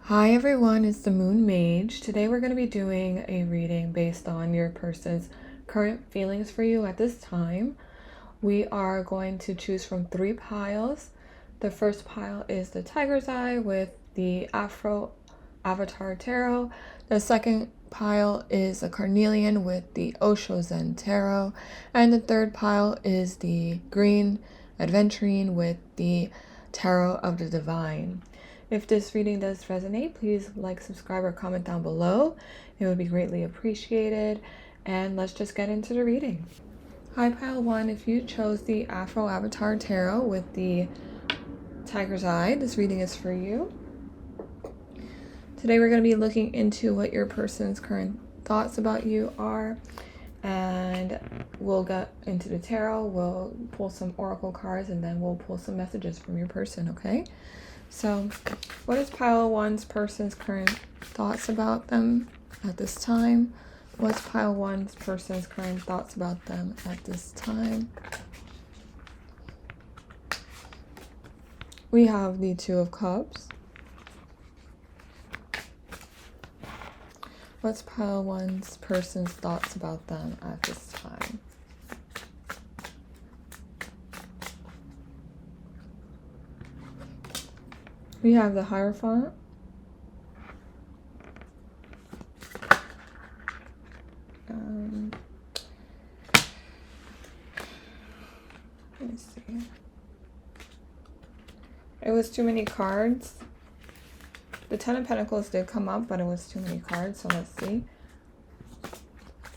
Hi everyone, it's the Moon Mage. Today we're going to be doing a reading based on your person's current feelings for you at this time. We are going to choose from 3 piles. The first pile is the Tiger's Eye with the Afro-Avatar Tarot. The second pile is a Carnelian with the Osho Zen Tarot. And the third pile is the Green Adventurine with the Tarot of the Divine. If this reading does resonate, please like, subscribe, or comment down below. It would be greatly appreciated. And let's just get into the reading. Hi, pile 1. If you chose the Afro-Avatar Tarot with the Tiger's Eye, this reading is for you. Today we're going to be looking into what your person's current thoughts about you are. And we'll get into the tarot, we'll pull some oracle cards, and then we'll pull some messages from your person, okay? So, what is pile 1's person's current thoughts about them at this time? What's pile 1's person's current thoughts about them at this time? We have the Two of Cups. What's pile 1's person's thoughts about them at this time? We have the Hierophant. Let me see. It was too many cards. The Ten of Pentacles did come up, but it was too many cards, so let's see.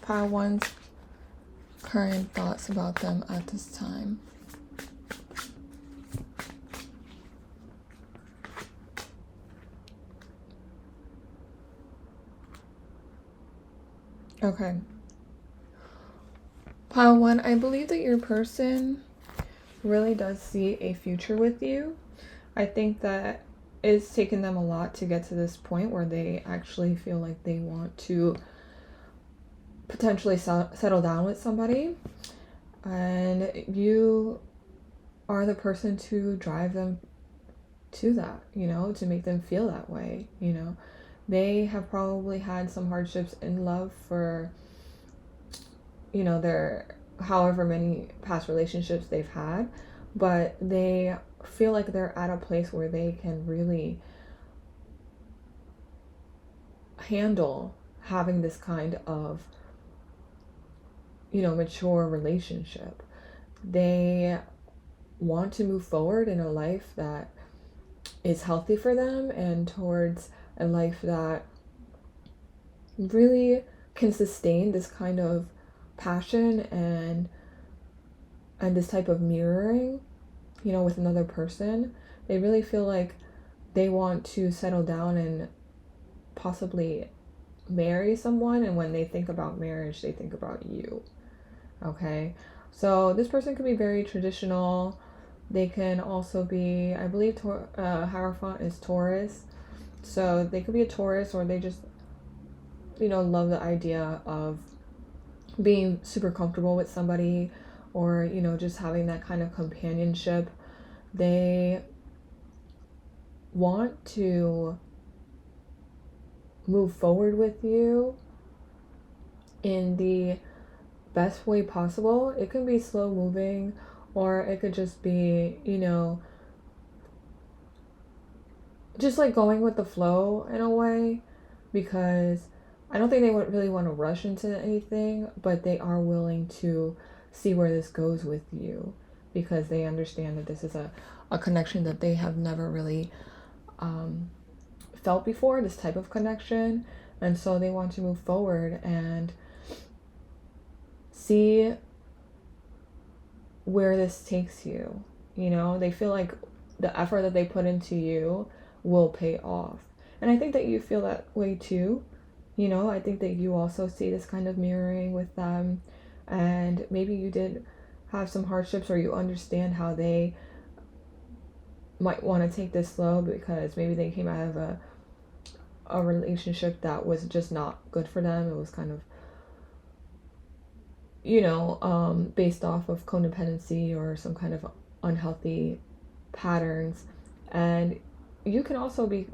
Pile 1's current thoughts about them at this time. Okay. Pile 1, I believe that your person really does see a future with you. I think that it's taken them a lot to get to this point where they actually feel like they want to potentially settle down with somebody. And you are the person to drive them to that, you know, to make them feel that way, you know. They have probably had some hardships in love for, you know, their however many past relationships they've had, but they feel like they're at a place where they can really handle having this kind of, you know, mature relationship. They want to move forward in a life that is healthy for them and towards a life that really can sustain this kind of passion and this type of mirroring, you know, with another person. They really feel like they want to settle down and possibly marry someone, and when they think about marriage, they think about you. Okay, so this person could be very traditional. They can also be, I believe Hierophant is Taurus, so they could be a Taurus, or they just, you know, love the idea of being super comfortable with somebody, or, you know, just having that kind of companionship. They want to move forward with you in the best way possible. It could be slow moving, or it could just be, you know, just like going with the flow in a way, because I don't think they would really want to rush into anything, but they are willing to see where this goes with you, because they understand that this is a connection that they have never really felt before, this type of connection. And so they want to move forward and see where this takes you. You know, they feel like the effort that they put into you will pay off. And I think that you feel that way too. You know, I think that you also see this kind of mirroring with them, and maybe you did have some hardships, or you understand how they might want to take this slow, because maybe they came out of a relationship that was just not good for them. It was kind of, you know, based off of codependency or some kind of unhealthy patterns. And you can also be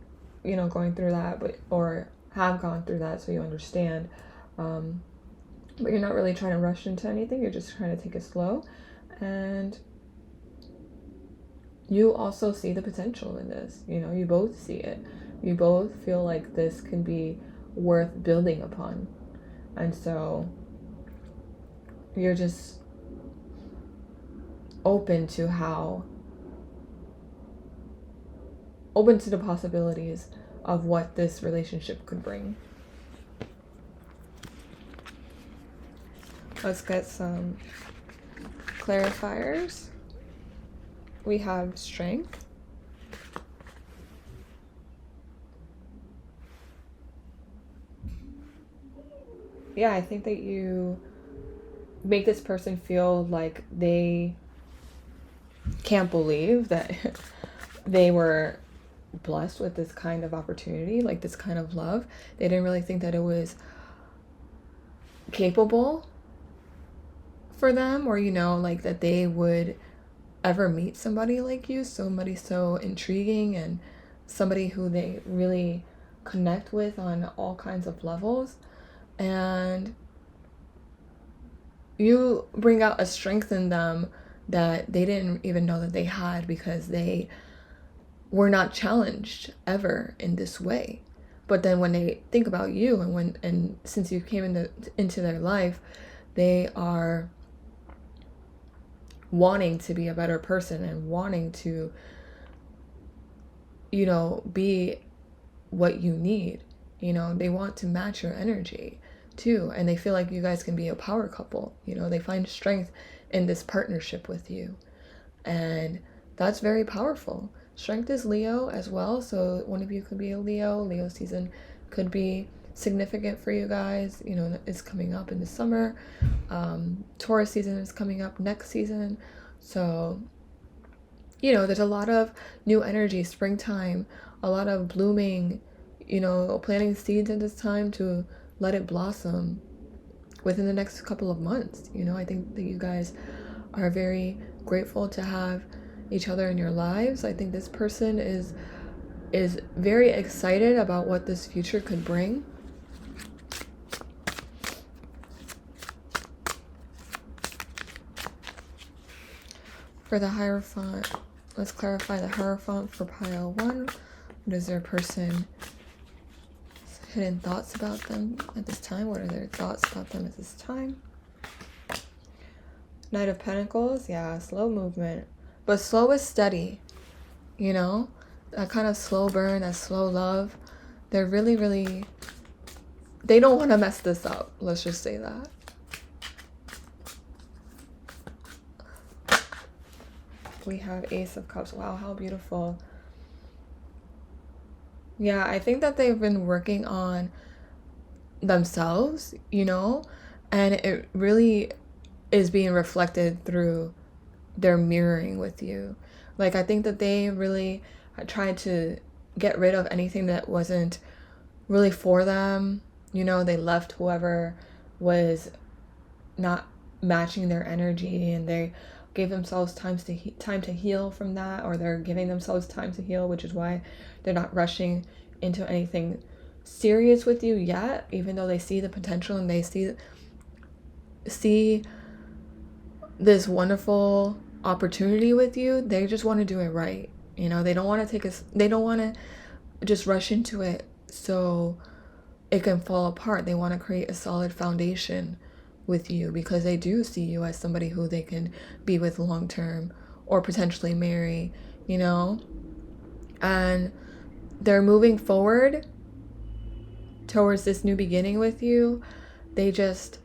going through that, or have gone through that, so you understand. But you're not really trying to rush into anything. You're just trying to take it slow. And you also see the potential in this. You both see it. You both feel like this can be worth building upon. And so you're just open to the possibilities of what this relationship could bring. Let's get some clarifiers. We have strength. Yeah, I think that you make this person feel like they can't believe that they were blessed with this kind of opportunity, like this kind of love. They didn't really think that it was capable for them, or like that they would ever meet somebody like you, somebody so intriguing and somebody who they really connect with on all kinds of levels. And you bring out a strength in them that they didn't even know that they had, because they were not challenged ever in this way. But then when they think about you, and since you came into their life, they are wanting to be a better person and wanting to be what you need. They want to match your energy too, and they feel like you guys can be a power couple. They find strength in this partnership with you, and that's very powerful. Strength is Leo as well, so one of you could be a Leo season could be significant for you guys. It's coming up in the summer. Taurus season is coming up next season, so there's a lot of new energy, springtime, a lot of blooming, planting seeds at this time to let it blossom within the next couple of months. I think that you guys are very grateful to have each other in your lives. I think this person is very excited about what this future could bring. For the Hierophant, let's clarify the Hierophant for pile 1. What is their person hidden thoughts about them at this time? What are their thoughts about them at this time? Knight of Pentacles, yeah, slow movement. But slow is steady, that kind of slow burn, that slow love. They're really, really, they don't want to mess this up. Let's just say that. We have Ace of Cups. Wow, how beautiful. Yeah, I think that they've been working on themselves, and it really is being reflected through their mirroring with you. Like, I think that they really tried to get rid of anything that wasn't really for them. They left whoever was not matching their energy, and they gave themselves time to heal from that, or they're giving themselves time to heal, which is why they're not rushing into anything serious with you yet, even though they see the potential and they see this wonderful opportunity with you. They just want to do it right. They don't want to just rush into it so it can fall apart. They want to create a solid foundation with you, because they do see you as somebody who they can be with long term or potentially marry, and they're moving forward towards this new beginning with you. They just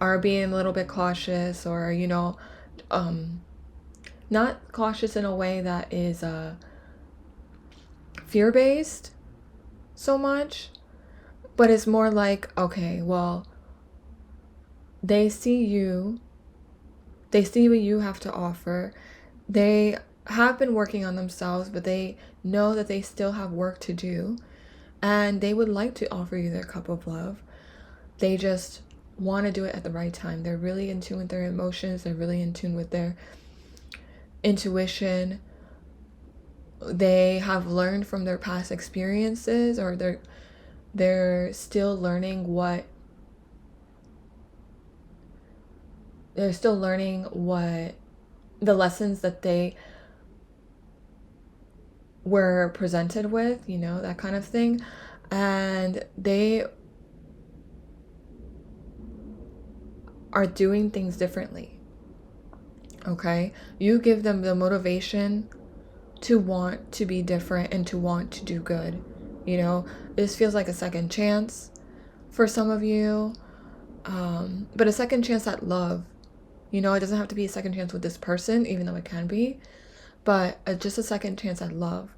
are being a little bit cautious, or not cautious in a way that is fear-based so much, but it's more like, okay, well, they see what you have to offer. They have been working on themselves, but they know that they still have work to do, and they would like to offer you their cup of love. They just want to do it at the right time. They're really in tune with their emotions. They're really in tune with their intuition. they have learned from their past experiences, or they're still learning what the lessons that they were presented with, you know, that kind of thing. And they are doing things differently. Okay? You give them the motivation to want to be different and to want to do good. You know, this feels like a second chance for some of you, but a second chance at love. You know, it doesn't have to be a second chance with this person, even though it can be, but just a second chance at love.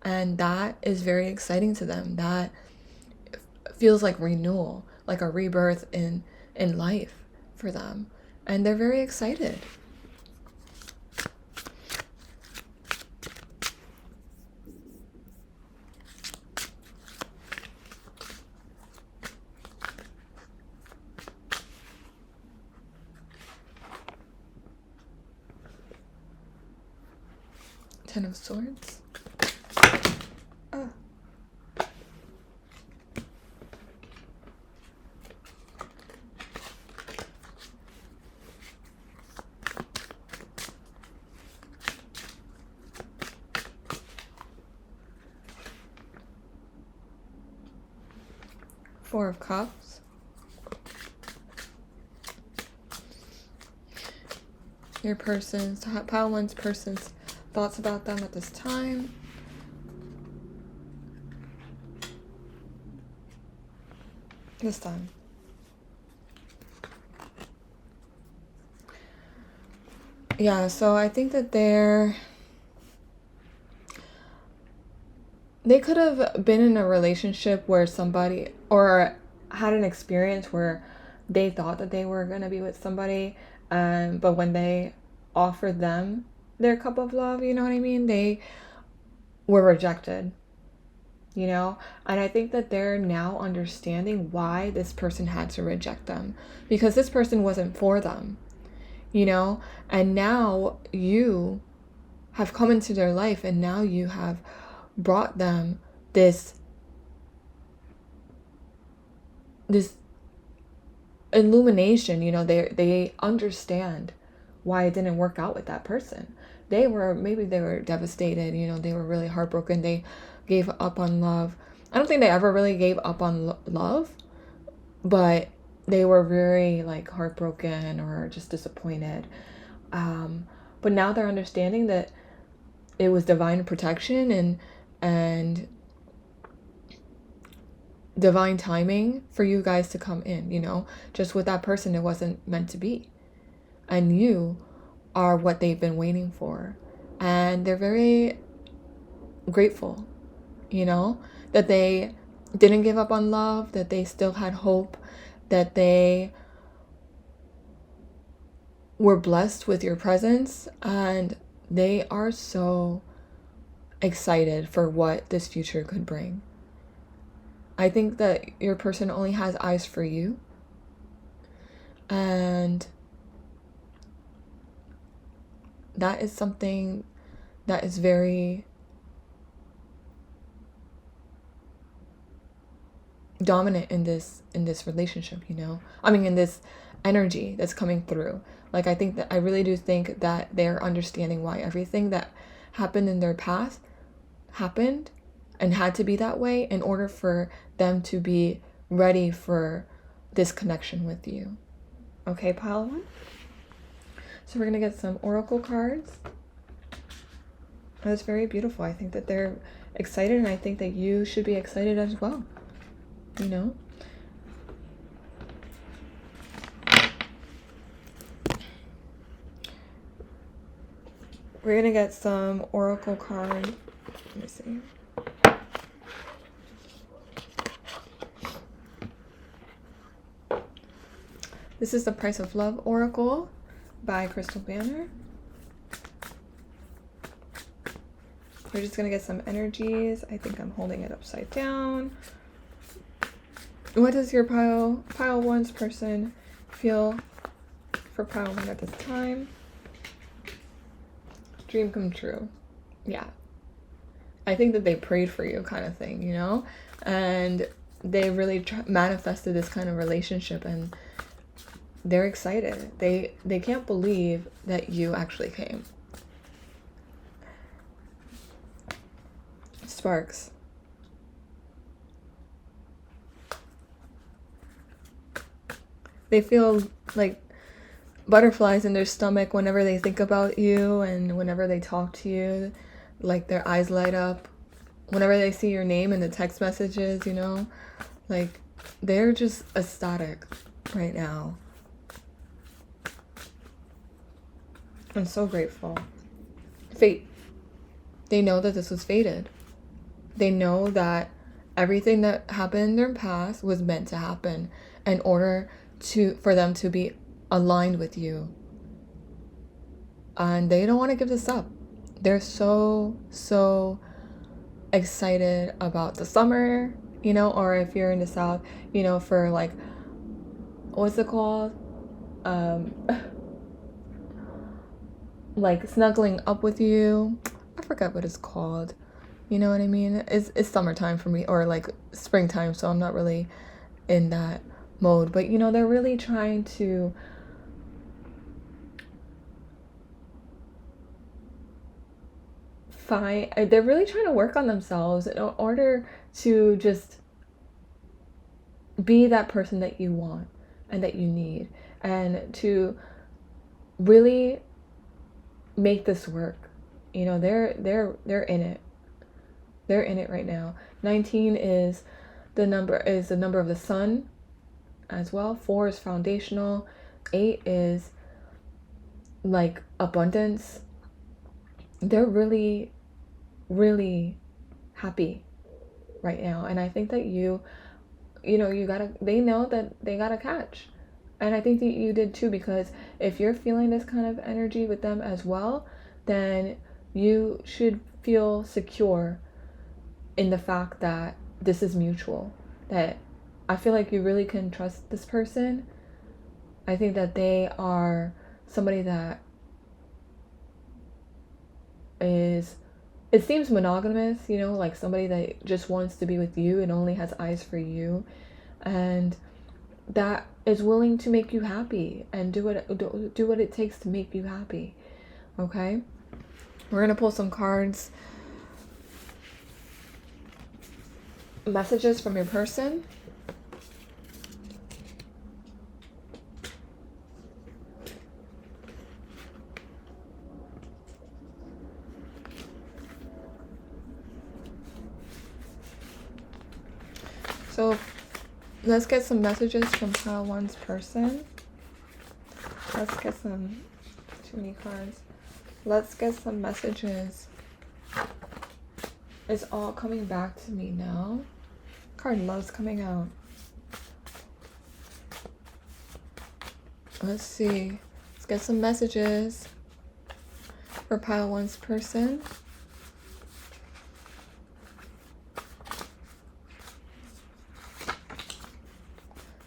And that is very exciting to them. That feels like renewal, like a rebirth in life for them. And they're very excited. Ten of Swords. Oh. Four of Cups. Your person's, pile one's person's thoughts about them at this time. This time. Yeah, so I think that they could have been in a relationship where somebody, or had an experience where they thought that they were going to be with somebody, but when they offered them their cup of love, you know what I mean, they were rejected, you know. And I think that they're now understanding why this person had to reject them, because this person wasn't for them, you know. And now you have come into their life, and now you have brought them this illumination, you know. They understand why it didn't work out with that person. Maybe they were devastated, you know, they were really heartbroken, they gave up on love. I don't think they ever really gave up on love, but they were very like heartbroken or just disappointed. But now they're understanding that it was divine protection and divine timing for you guys to come in, you know. Just with that person, it wasn't meant to be. And you are what they've been waiting for. And they're very grateful, you know, that they didn't give up on love, that they still had hope, that they were blessed with your presence, and they are so excited for what this future could bring. I think that your person only has eyes for you, and that is something that is very dominant in this relationship, you know. I mean, in this energy that's coming through. Like, I really do think that they're understanding why everything that happened in their past happened and had to be that way in order for them to be ready for this connection with you. Okay, pile one. So we're gonna get some oracle cards. That's very beautiful. I think that they're excited, and I think that you should be excited as well, you know. We're gonna get some oracle card. Let me see. This is the Price of Love Oracle by Krystal Banner. We're just gonna get some energies. I think I'm holding it upside down. What does your pile one's person feel for pile one at this time? Dream come true. Yeah. I think that they prayed for you kind of thing, you know? And they really manifested this kind of relationship, and they're excited. They can't believe that you actually came. Sparks. They feel like butterflies in their stomach whenever they think about you and whenever they talk to you. Like their eyes light up whenever they see your name in the text messages, you know? Like they're just ecstatic right now. I'm so grateful. Fate. They know that this was fated. They know that everything that happened in their past was meant to happen in order for them to be aligned with you. And they don't want to give this up. They're so excited about the summer, you know, or if you're in the South, you know, for like, what's it called? Like snuggling up with you. I forgot what it's called. You know what I mean? It's summertime for me, or like springtime, so I'm not really in that mode. But you know, they're really trying to they're really trying to work on themselves in order to just be that person that you want and that you need, and to really make this work. You know, they're in it. They're in it right now. 19 is the number of the sun as well. 4 is foundational. 8 is like abundance. They're really happy right now. And I think that you know, they know that they gotta catch. And I think that you did too, because if you're feeling this kind of energy with them as well, then you should feel secure in the fact that this is mutual. That I feel like you really can trust this person. I think that they are somebody that is, it seems monogamous, you know, like somebody that just wants to be with you and only has eyes for you, and that is willing to make you happy and do what it takes to make you happy. Okay, we're gonna pull some cards. Messages from your person. So let's get some messages from pile 1's person. Let's get some, too many cards. Let's get some messages. It's all coming back to me now. Card loves coming out. Let's see. Let's get some messages for pile 1's person.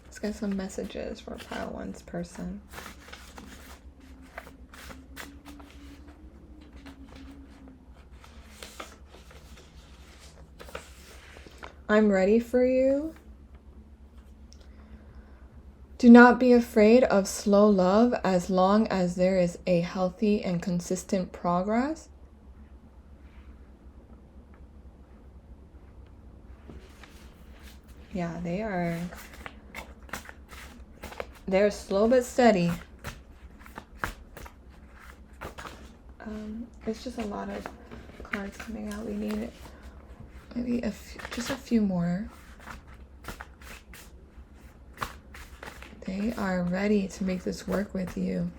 Let's get some messages for pile 1's person. I'm ready for you. Do not be afraid of slow love as long as there is a healthy and consistent progress. Yeah, they're slow but steady. It's just a lot of cards coming out. We need maybe just a few more. They are ready to make this work with you.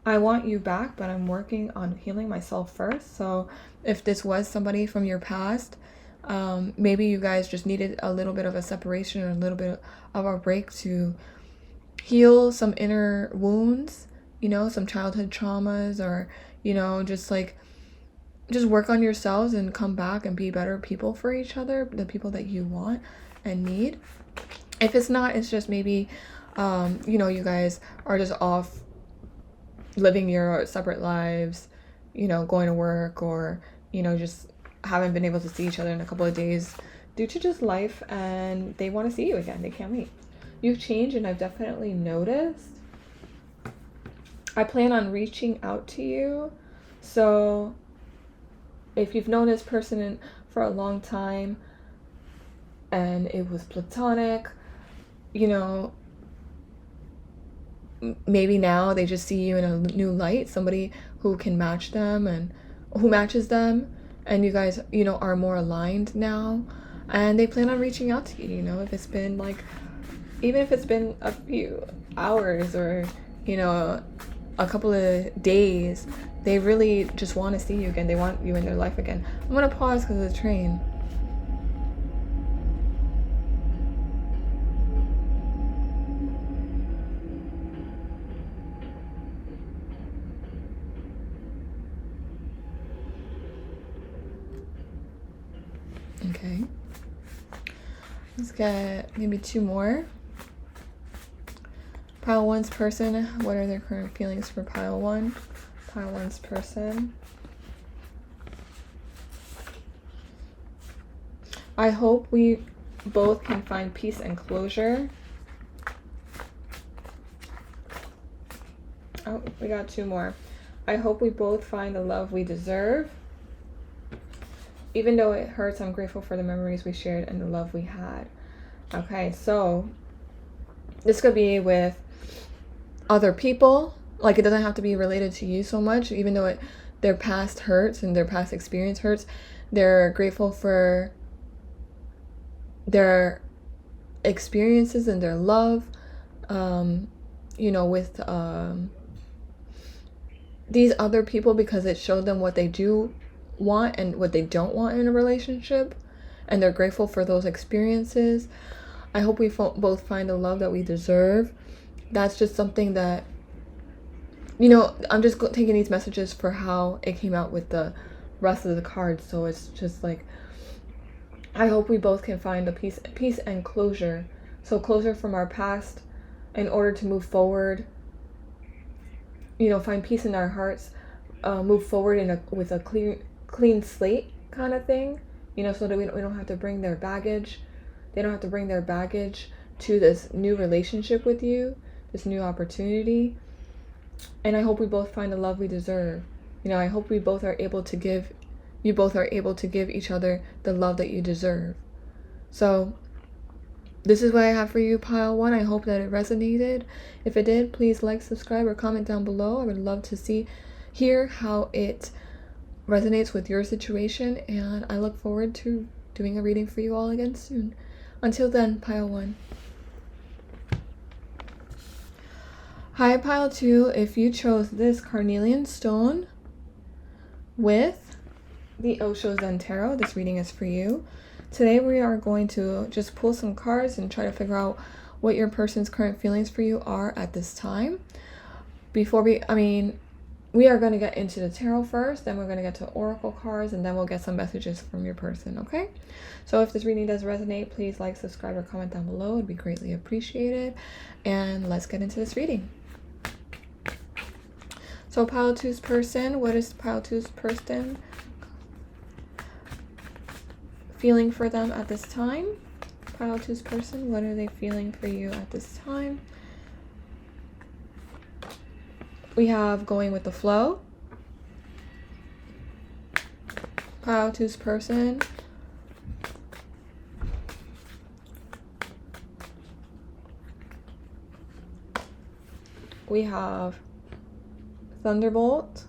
I want you back, but I'm working on healing myself first. So if this was somebody from your past, maybe you guys just needed a little bit of a separation or a little bit of a break to heal some inner wounds, you know, some childhood traumas, or, you know, just work on yourselves and come back and be better people for each other, the people that you want and need. If it's not, it's just maybe You know, you guys are just off living your separate lives, you know, going to work, or, you know, just haven't been able to see each other in a couple of days due to just life, and they want to see you again. They can't wait. You've changed, and I've definitely noticed. I plan on reaching out to you. So if you've known this person for a long time and it was platonic, you know, maybe now they just see you in a new light, somebody who can match them and who matches them, and you guys, you know, are more aligned now, and they plan on reaching out to you, you know, if it's been like, even if it's been a few hours or, you know, a couple of days, they really just want to see you again. They want you in their life again. I'm gonna pause because of the train. Okay. Let's get maybe two more. Pile 1's person, what are their current feelings for pile 1? Pile 1's person. I hope we both can find peace and closure. Oh, we got two more. I hope we both find the love we deserve. Even though it hurts, I'm grateful for the memories we shared and the love we had. Okay, so this could be with other people. Like, it doesn't have to be related to you so much, even though their past hurts and their past experience hurts. They're grateful for their experiences and their love, you know, with these other people, because it showed them what they do want and what they don't want in a relationship, and they're grateful for those experiences. I hope we both find the love that we deserve. That's just something that, you know, I'm just taking these messages for how it came out with the rest of the cards. So it's just like, I hope we both can find the peace and closure. So closure from our past in order to move forward, you know, find peace in our hearts, move forward with a clean slate kind of thing, you know, so that we don't have to bring their baggage. They don't have to bring their baggage to this new relationship with you, this new opportunity. And I hope we both find the love we deserve. You know, I hope we both are able to give, you both are able to give each other the love that you deserve. So this is what I have for you, pile 1. I hope that it resonated. If it did, please like, subscribe, or comment down below. I would love to hear how it resonates with your situation, and I look forward to doing a reading for you all again soon. Until then, pile 1. Hi, pile 2. If you chose this carnelian stone with the Osho Zen Tarot, this reading is for you. Today we are going to just pull some cards and try to figure out what your person's current feelings for you are at this time. We are going to get into the tarot first, then we're going to get to oracle cards, and then we'll get some messages from your person, okay? So if this reading does resonate, please like, subscribe, or comment down below. It'd be greatly appreciated. And let's get into this reading. So pile 2's person, what is pile 2's person feeling for them at this time? Pile 2's person, what are they feeling for you at this time? We have going with the flow. Pile 2's person. We have Thunderbolt.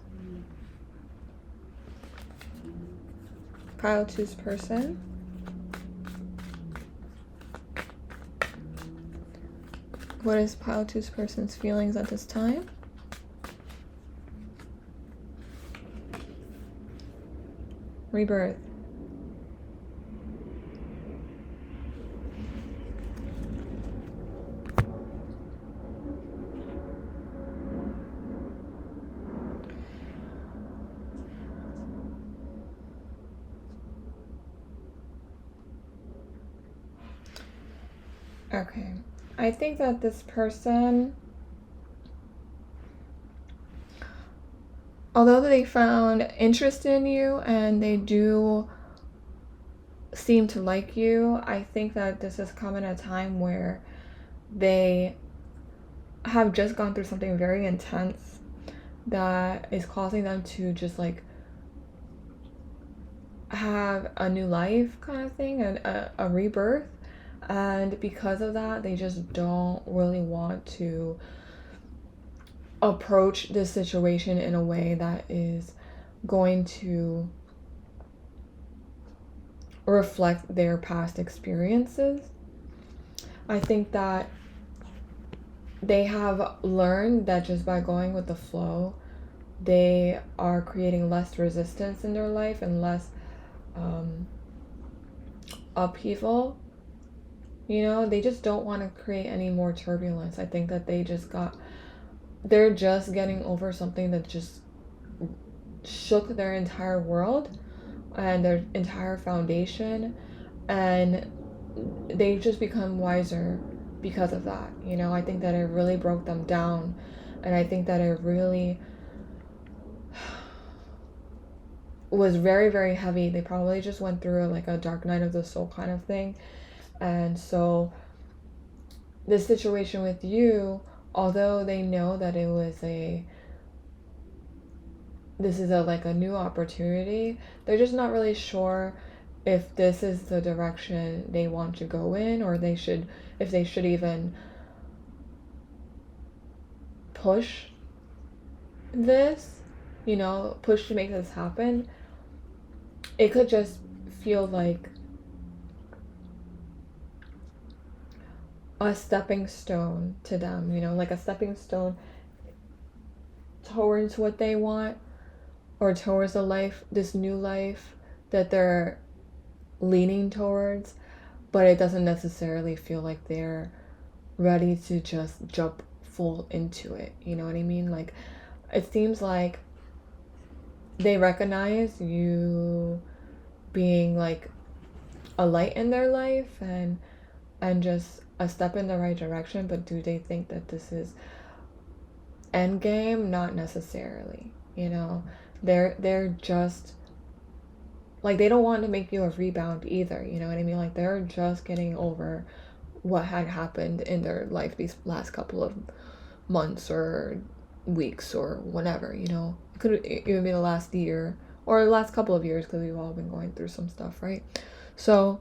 Pile 2's person. What is pile 2's person's feelings at this time? Rebirth. Okay, I think that this person, although they found interest in you and they do seem to like you, I think that this is coming at a time where they have just gone through something very intense that is causing them to just like have a new life kind of thing, and a rebirth. And because of that, they just don't really want to approach this situation in a way that is going to reflect their past experiences. I think that they have learned that just by going with the flow, they are creating less resistance in their life and less upheaval. You know, they just don't want to create any more turbulence. I think that they're just getting over something that just shook their entire world and their entire foundation, and they've just become wiser because of that. You know, I think that it really broke them down, and I think that it really was very, very heavy. They probably just went through like a dark night of the soul kind of thing. And so this situation with you, although they know that this is like a new opportunity, they're just not really sure if this is the direction they want to go in, or if they should even push this, you know, push to make this happen. It could just feel like a stepping stone to them, you know, like a stepping stone towards what they want, or towards this new life that they're leaning towards, but it doesn't necessarily feel like they're ready to just jump full into it. You know what I mean? Like, it seems like they recognize you being like a light in their life and just a step in the right direction, but do they think that this is end game? Not necessarily. You know, they're just like, they don't want to make you a rebound either. You know what I mean? Like, they're just getting over what had happened in their life these last couple of months or weeks or whatever. You know, it could even be the last year or the last couple of years, because we've all been going through some stuff, right? So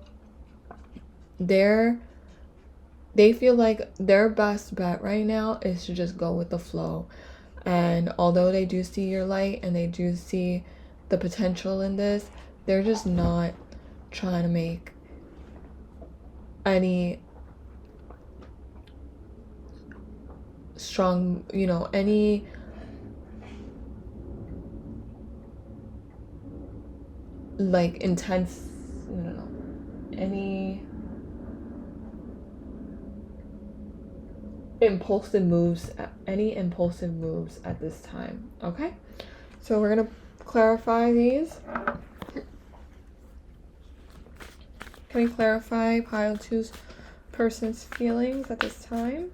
they feel like their best bet right now is to just go with the flow. And although they do see your light and they do see the potential in this, they're just not trying to make any strong, you know, any like intense, no, any impulsive moves at this time. Okay, so we're gonna clarify these. Can we clarify pile two's person's feelings at this time?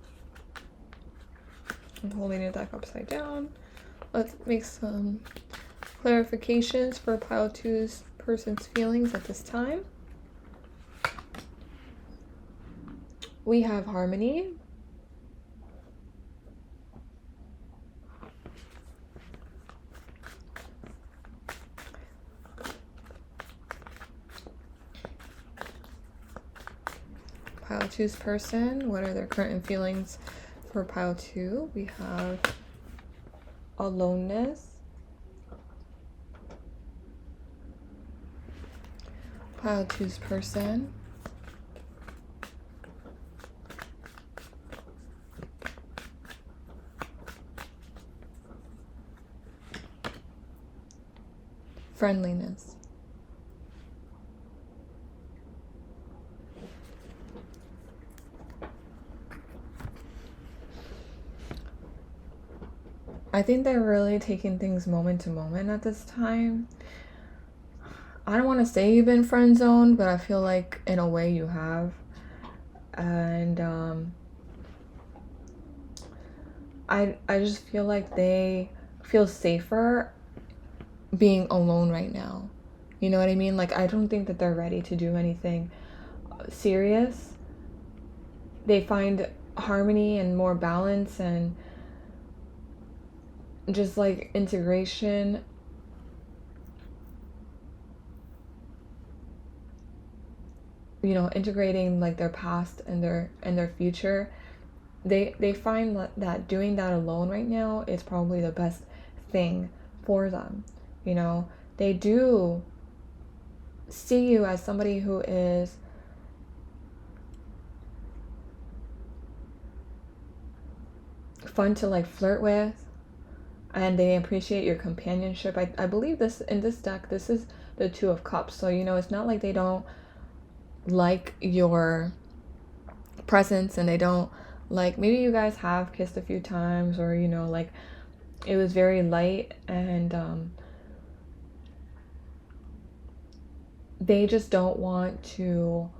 I'm holding it back upside down. Let's make some clarifications for pile two's person's feelings at this time. We have harmony. Pile two's person, what are their current feelings for pile two? We have aloneness. Pile two's person. Friendliness. I think they're really taking things moment to moment at this time. I don't want to say you've been friend zoned, but I feel like in a way you have. And I just feel like they feel safer being alone right now. You know what I mean? Like, I don't think that they're ready to do anything serious. They find harmony and more balance and just like integration integrating like their past and their future. They find that doing that alone right now is probably the best thing for them. They do see you as somebody who is fun to like flirt with, and they appreciate your companionship. I believe this in this deck, this is the Two of Cups. So it's not like they don't like your presence, and they don't like, maybe you guys have kissed a few times, or like it was very light, and they just don't want to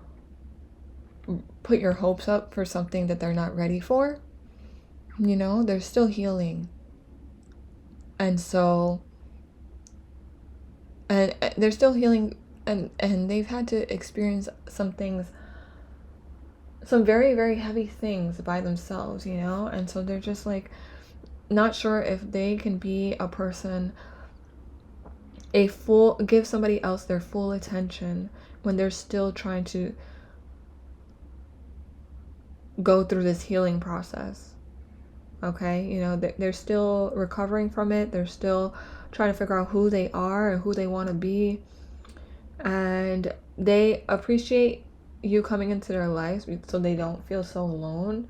put your hopes up for something that they're not ready for. They're still healing, and so and they're still healing, and they've had to experience some things, some very, very heavy things by themselves, and so they're just like not sure if they can be a person, give somebody else their full attention when they're still trying to go through this healing process. Okay, they're still recovering from it. They're still trying to figure out who they are and who they want to be, and they appreciate you coming into their lives so they don't feel so alone,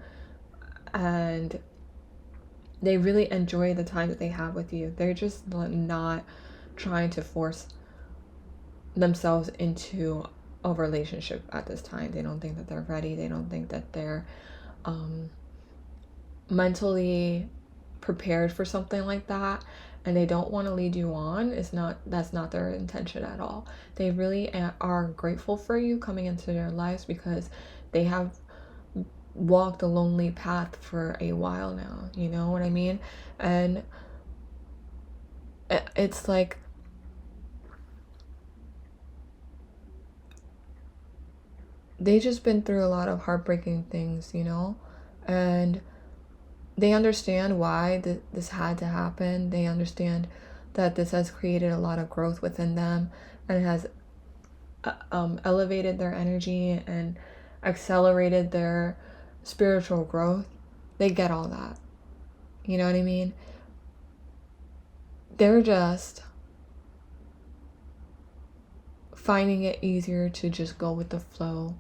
and they really enjoy the time that they have with you. They're just not trying to force themselves into a relationship at this time. They don't think that they're ready. They don't think that they're mentally prepared for something like that, and they don't want to lead you on. That's not their intention at all. They really are grateful for you coming into their lives because they have walked a lonely path for a while now. You know what I mean? And it's like they just been through a lot of heartbreaking things, and they understand why this had to happen. They understand that this has created a lot of growth within them, and it has elevated their energy and accelerated their spiritual growth. They get all that. You know what I mean? They're just finding it easier to just go with the flow.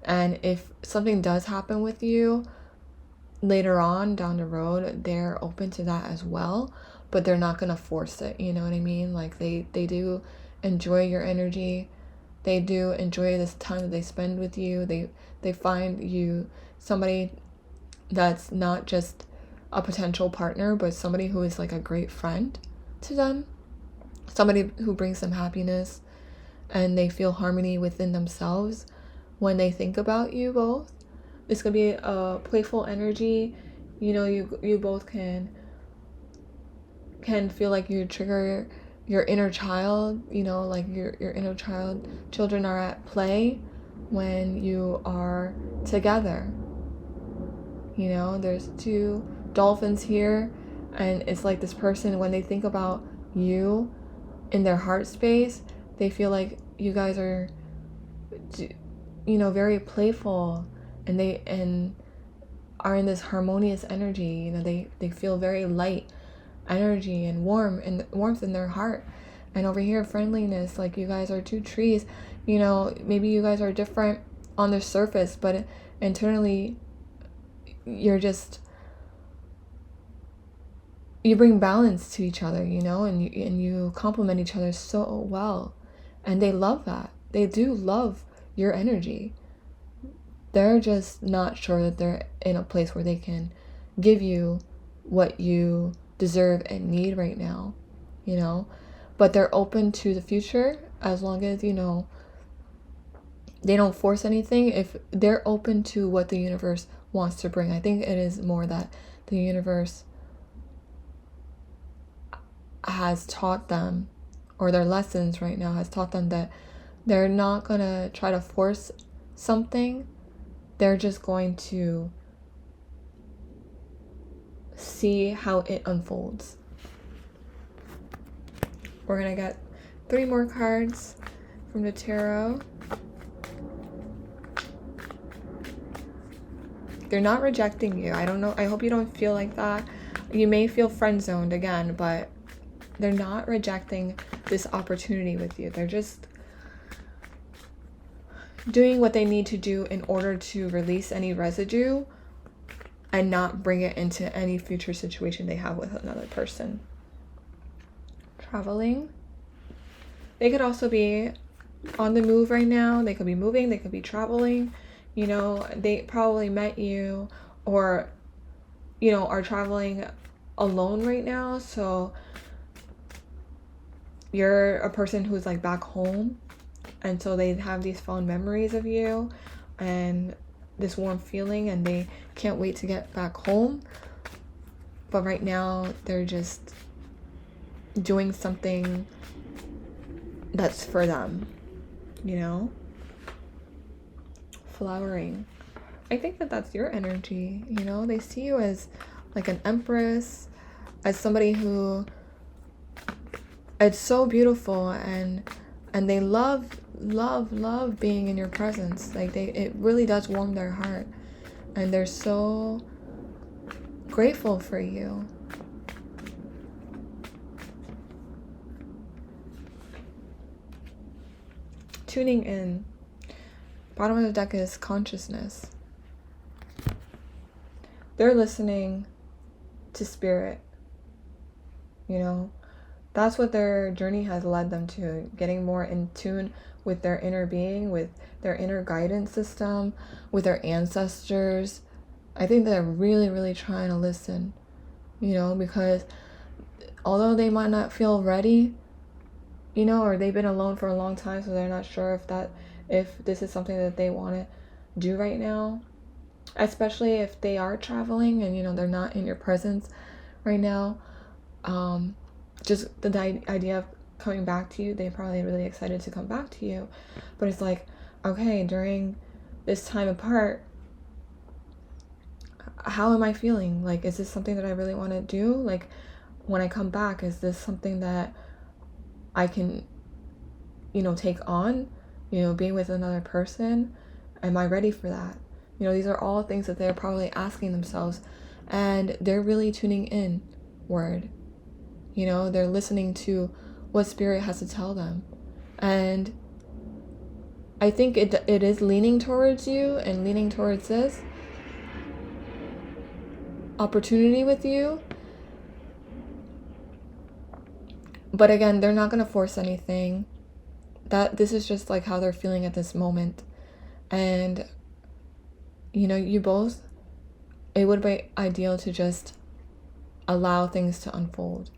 And if something does happen with you later on down the road, they're open to that as well, but they're not gonna force it. You know what I mean? Like they do enjoy your energy. They do enjoy this time that they spend with you. They find you somebody that's not just a potential partner, but somebody who is like a great friend to them, somebody who brings them happiness, and they feel harmony within themselves when they think about you both. It's gonna be a playful energy. You both can feel like you trigger your inner child. Like your inner children are at play when you are together. There's two dolphins here, and it's like this person, when they think about you in their heart space, they feel like you guys are very playful, and they are in this harmonious energy. They feel very light energy and warmth in their heart. And over here, friendliness, like you guys are two trees. Maybe you guys are different on the surface, but internally you bring balance to each other, and you complement each other so well, and they love that. They do love your energy. They're just not sure that they're in a place where they can give you what you deserve and need right now, but they're open to the future as long as they don't force anything. If they're open to what the universe wants to bring, I think it is more that the universe has taught them, or their lessons right now has taught them, that they're not going to try to force something. They're just going to see how it unfolds. We're going to get 3 more cards from the tarot. They're not rejecting you. I don't know. I hope you don't feel like that. You may feel friend zoned again, but they're not rejecting this opportunity with you. They're just doing what they need to do in order to release any residue and not bring it into any future situation they have with another person. Traveling. They could also be on the move right now. They could be moving. They could be traveling. You know, they probably met you, or, you know, are traveling alone right now. So you're a person who's like back home, and so they have these fond memories of you and this warm feeling, and they can't wait to get back home. But right now they're just doing something that's for them, you know. Flowering. I think that that's your energy, you know. They see you as like an empress, as somebody who, it's so beautiful, and they love being in your presence. Like it really does warm their heart, and they're so grateful for you. Tuning in. Bottom of the deck is consciousness. They're listening to spirit. You know, that's what their journey has led them to, getting more in tune with their inner being, with their inner guidance system, with their ancestors. I think they're really trying to listen, you know, because although they might not feel ready, you know, or they've been alone for a long time, so they're not sure if this is something that they want to do right now, especially if they are traveling and, you know, they're not in your presence right now. Just the idea of coming back to you, they're probably really excited to come back to you, but it's like, okay, during this time apart, how am I feeling? Like, is this something that I really want to do? Like, when I come back, is this something that I can, you know, take on? You know, being with another person, am I ready for that? You know, these are all things that they're probably asking themselves, and they're really tuning in word. You know, they're listening to what spirit has to tell them. And I think it is leaning towards you and leaning towards this opportunity with you. But again, they're not going to force anything. That this is just like how they're feeling at this moment. And, you know, you both, it would be ideal to just allow things to unfold.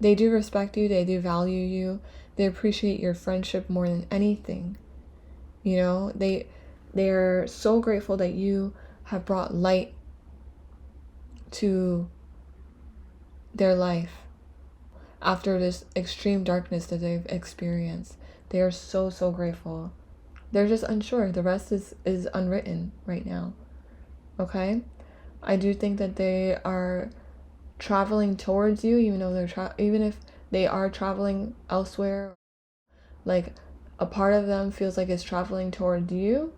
They do respect you. They do value you. They appreciate your friendship more than anything. You know, they're so grateful that you have brought light to their life after this extreme darkness that they've experienced. They are so grateful. They're just unsure. The rest is unwritten right now. Okay? I do think that they are traveling towards you, even though even if they are traveling elsewhere. Like, a part of them feels like it's traveling towards you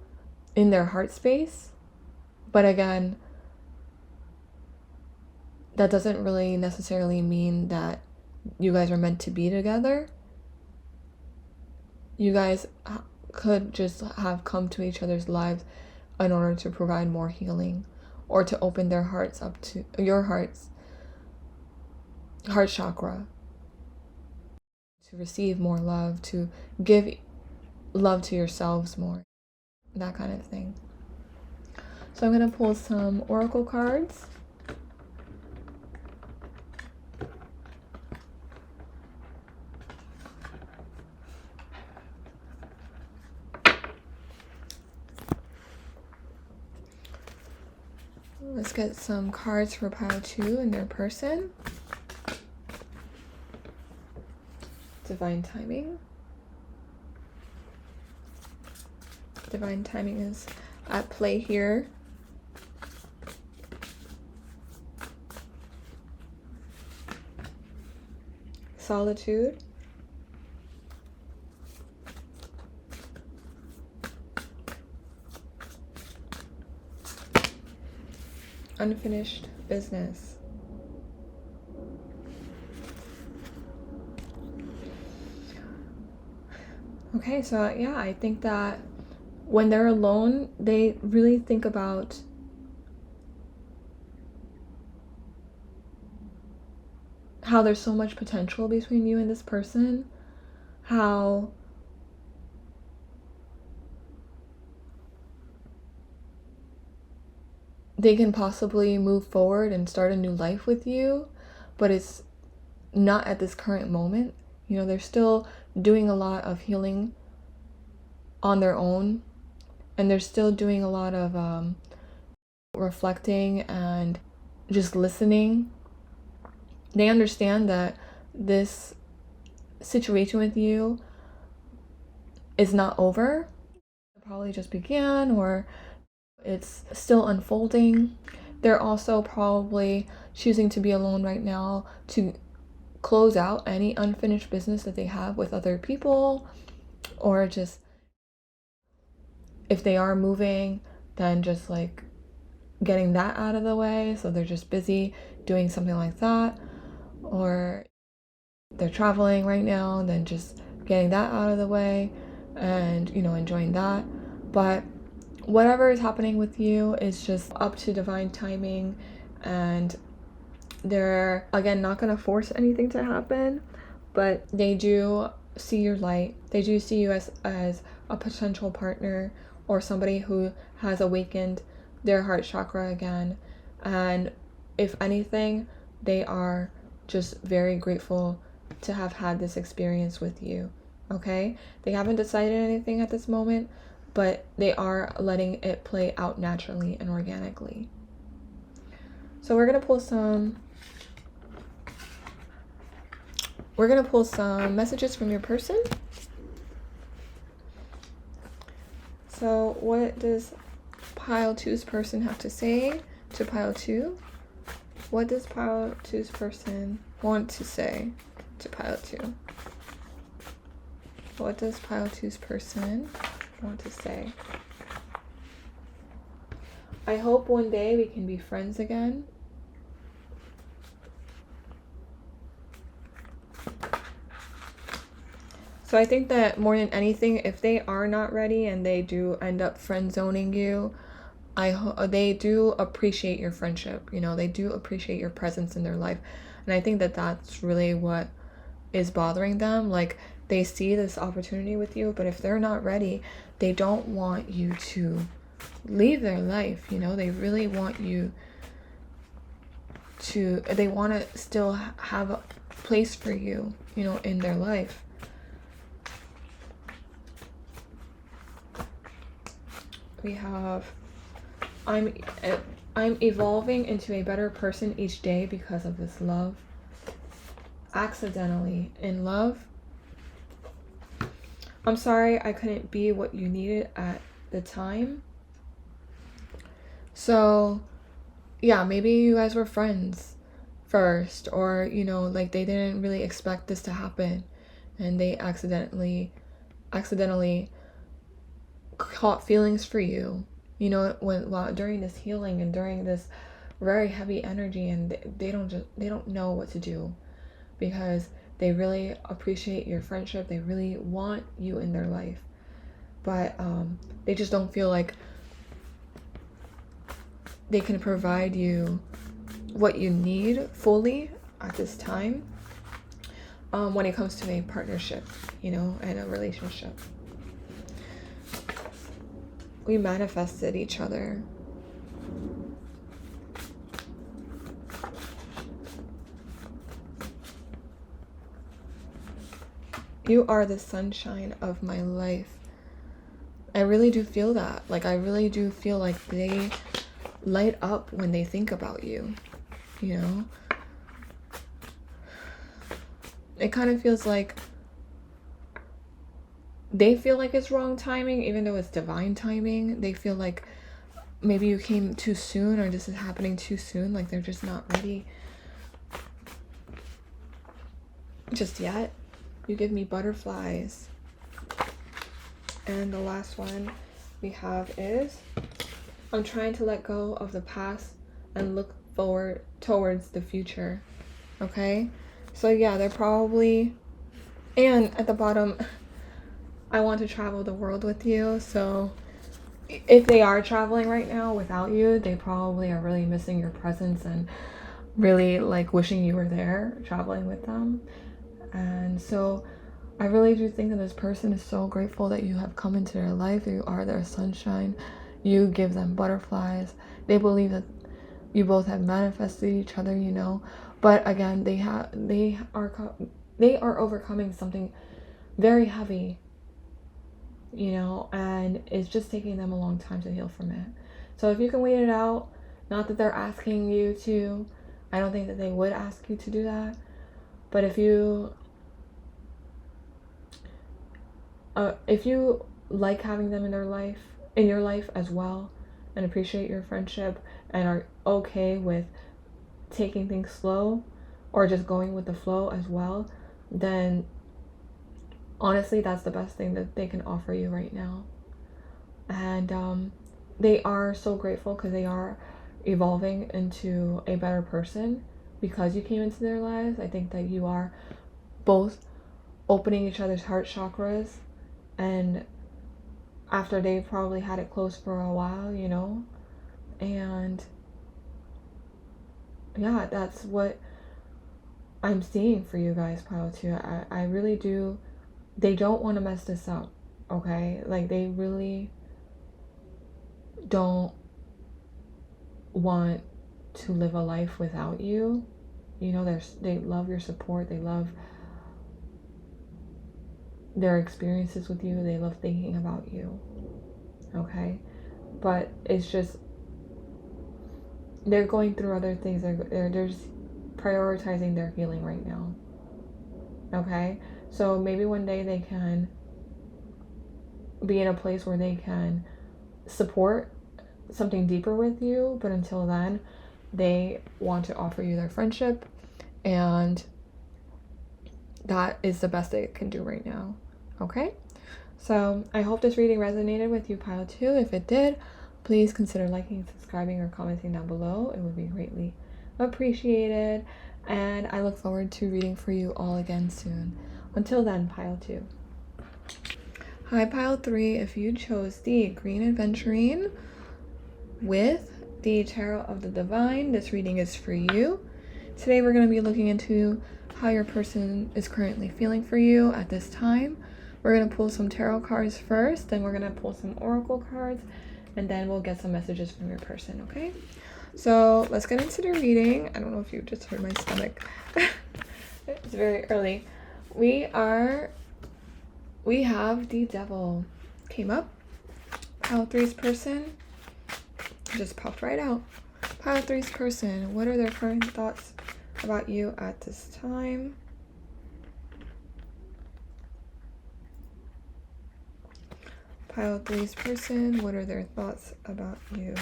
in their heart space. But again, that doesn't really necessarily mean that you guys are meant to be together. You guys could just have come to each other's lives in order to provide more healing, or to open their hearts up to your heart chakra, to receive more love, to give love to yourselves more, that kind of thing. So I'm going to pull some oracle cards. Let's get some cards for pile 2 and their person. Divine timing. Divine timing is at play here. Solitude. Unfinished business. Okay, so yeah, I think that when they're alone, they really think about how there's so much potential between you and this person, how they can possibly move forward and start a new life with you, but it's not at this current moment. You know, they're still doing a lot of healing on their own, and they're still doing a lot of reflecting and just listening. They understand that this situation with you is not over. It probably just began, or it's still unfolding. They're also probably choosing to be alone right now to close out any unfinished business that they have with other people, or just if they are moving, then just like getting that out of the way. So they're just busy doing something like that, or they're traveling right now, then just getting that out of the way and, you know, enjoying that. But whatever is happening with you is just up to divine timing, and they're, again, not going to force anything to happen, but they do see your light. They do see you as a potential partner, or somebody who has awakened their heart chakra again. And if anything, they are just very grateful to have had this experience with you. Okay? They haven't decided anything at this moment, but they are letting it play out naturally and organically. So we're gonna pull some messages from your person. So what does pile 2's person have to say to pile 2? What does pile 2's person want to say to pile 2? What does pile 2's person want to say? I hope one day we can be friends again. So I think that more than anything, if they are not ready and they do end up friend zoning you, they do appreciate your friendship. You know, they do appreciate your presence in their life. And I think that that's really what is bothering them. Like, they see this opportunity with you, but if they're not ready, they don't want you to leave their life. You know, they really want you to, they want to still have a place for you, you know, in their life. We have, I'm evolving into a better person each day because of this love. Accidentally in love. I'm sorry I couldn't be what you needed at the time. So yeah, maybe you guys were friends first, or, you know, like they didn't really expect this to happen, and they accidentally caught feelings for you, you know, during this healing and during this very heavy energy, and they don't know what to do, because they really appreciate your friendship. They really want you in their life, but they just don't feel like they can provide you what you need fully at this time, when it comes to a partnership, you know, and a relationship. We manifested each other. You are the sunshine of my life. I really do feel that. Like, I really do feel like they light up when they think about you, you know? It kind of feels like they feel like it's wrong timing, even though it's divine timing. They feel like maybe you came too soon, or this is happening too soon, like they're just not ready just yet. You give me butterflies. And the last one we have is, I'm trying to let go of the past and look forward towards the future. Okay, so yeah, they're probably, and at the bottom, I want to travel the world with you. So if they are traveling right now without you, they probably are really missing your presence and really like wishing you were there traveling with them. And so I really do think that this person is so grateful that you have come into their life. You are their sunshine. You give them butterflies. They believe that you both have manifested each other, you know. But again, they are overcoming something very heavy, you know, and it's just taking them a long time to heal from it. So if you can wait it out, not that they're asking you to, I don't think that they would ask you to do that, but if you like having them in your life as well, and appreciate your friendship, and are okay with taking things slow or just going with the flow as well, then honestly, that's the best thing that they can offer you right now. And they are so grateful because they are evolving into a better person because you came into their lives. I think that you are both opening each other's heart chakras, and after they've probably had it closed for a while, you know. And yeah, that's what I'm seeing for you guys, pile 2. I really do. They don't want to mess this up, okay? Like, they really don't want to live a life without you. You know, they love your support. They love their experiences with you. They love thinking about you, okay? But it's just, they're going through other things. They're just prioritizing their healing right now, okay? So maybe one day they can be in a place where they can support something deeper with you, but until then, they want to offer you their friendship, and that is the best they can do right now, okay? So I hope this reading resonated with you, pile 2. If it did, please consider liking, subscribing, or commenting down below. It would be greatly appreciated, and I look forward to reading for you all again soon. Until then, pile 2. Hi, pile 3. If you chose the Green Adventurine with the Tarot of the Divine, this reading is for you. Today we're going to be looking into how your person is currently feeling for you at this time. We're going to pull some tarot cards first, then we're going to pull some oracle cards, and then we'll get some messages from your person, okay? So let's get into the reading. I don't know if you just heard my stomach. It's very early. We have the Devil came up. Pile 3's person just popped right out. Pile 3's person, what are their current thoughts about you at this time? Pile 3's person, what are their thoughts about you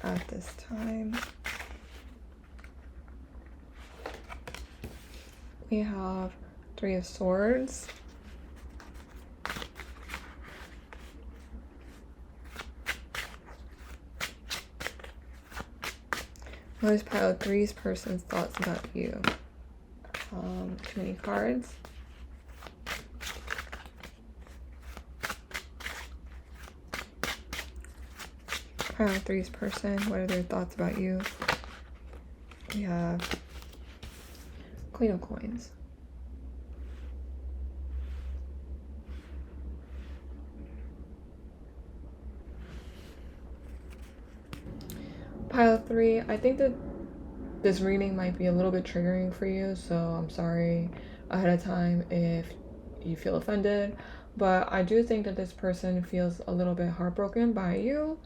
at this time? We have 3 of Swords. What is pile 3's person's thoughts about you? Too many cards. Pile 3's person, what are their thoughts about you? We have Queen of Coins. Pile 3, I think that this reading might be a little bit triggering for you, so I'm sorry ahead of time if you feel offended, but I do think that this person feels a little bit heartbroken by you.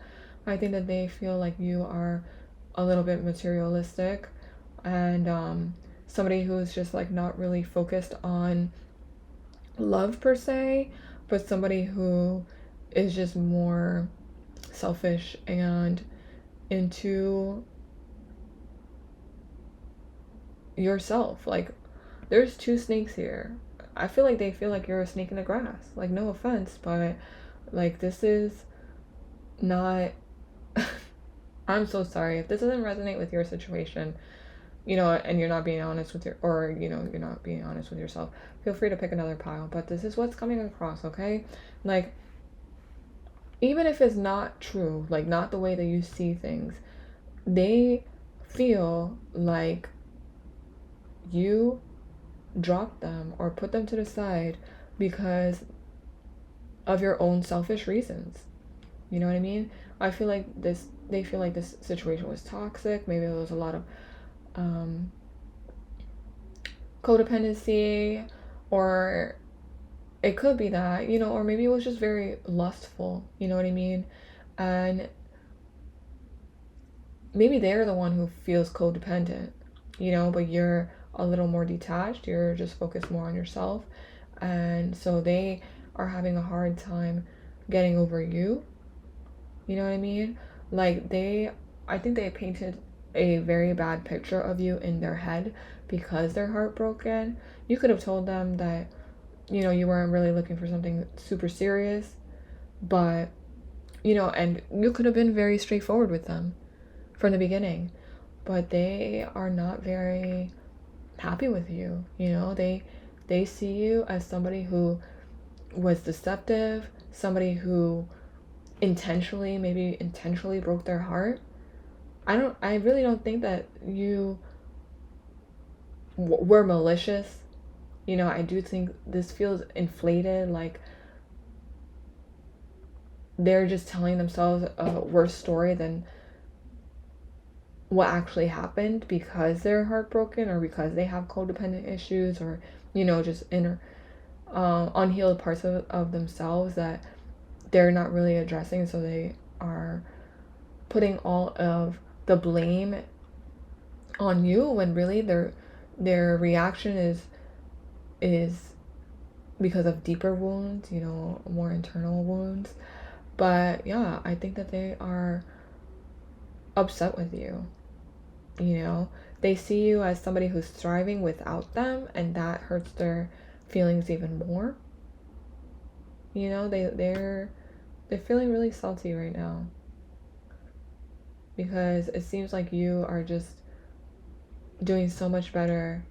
I think that they feel like you are a little bit materialistic and somebody who's just like not really focused on love per se, but somebody who is just more selfish and into yourself. Like, there's two snakes here. I feel like they feel like you're a snake in the grass. Like, no offense, but like, this is not I'm so sorry if this doesn't resonate with your situation, and you're not being honest with you're not being honest with yourself. Feel free to pick another pile, but this is what's coming across, okay? Like, even if it's not true, like not the way that you see things, they feel like you dropped them or put them to the side because of your own selfish reasons. You know what I mean? I feel like they feel like this situation was toxic. Maybe there was a lot of codependency, or it could be that, or maybe it was just very lustful, you know what I mean? And maybe they're the one who feels codependent, but you're a little more detached. You're just focused more on yourself. And so they are having a hard time getting over you. You know what I mean? Like, I think they painted a very bad picture of you in their head because they're heartbroken. You could have told them that, you weren't really looking for something super serious, but, and you could have been very straightforward with them from the beginning, but they are not very happy with you. They see you as somebody who was deceptive, somebody who maybe intentionally broke their heart. I really don't think that you were malicious. I do think this feels inflated, like they're just telling themselves a worse story than what actually happened because they're heartbroken or because they have codependent issues or, just inner unhealed parts of themselves that they're not really addressing. So they are putting all of the blame on you when really their reaction is because of deeper wounds, more internal wounds. But yeah, I think that they are upset with you. They see you as somebody who's thriving without them, and that hurts their feelings even more. They're feeling really salty right now because it seems like you are just doing so much better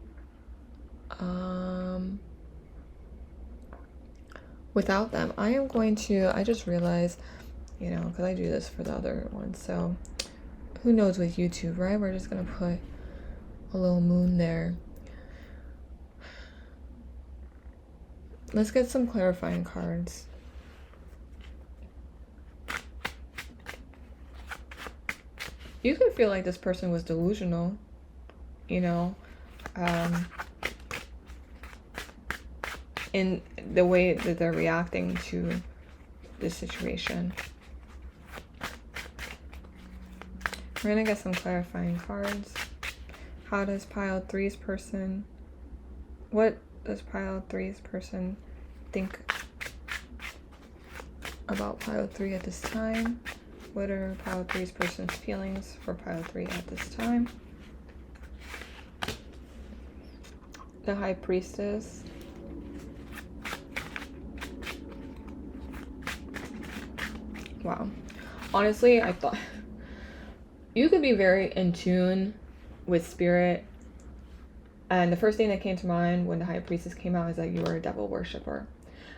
without them. I just realized, because I do this for the other one, so who knows with YouTube, right? We're just gonna put a little moon there. Let's get some clarifying cards. You can feel like this person was delusional, in the way that they're reacting to this situation. We're gonna get some clarifying cards. What does pile 3's person think about pile 3 at this time? What are pile 3's person's feelings for pile 3 at this time? The High Priestess. Wow. Honestly, I thought you could be very in tune with spirit. And the first thing that came to mind when the High Priestess came out is that you were a devil worshiper.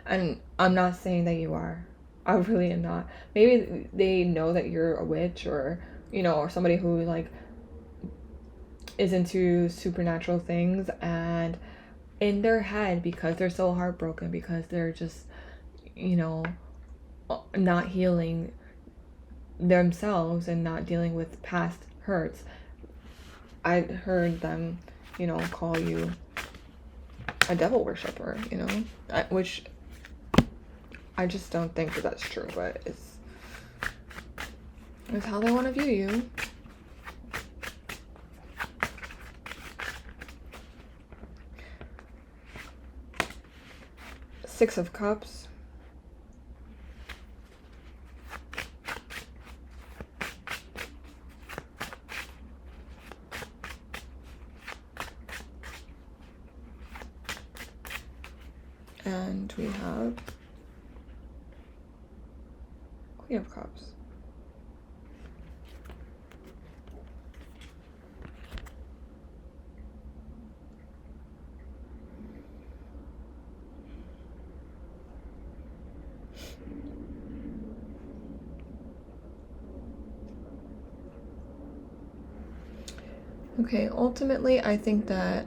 And I'm not saying that you are. I really am not. Maybe they know that you're a witch or, or somebody who like is into supernatural things, and in their head, because they're so heartbroken, because they're just, not healing themselves and not dealing with past hurts, I heard them, call you a devil worshiper, which I just don't think that that's true, but It's how they want to view you. Six of Cups. And we have Queen of Cups. Okay, ultimately, I think that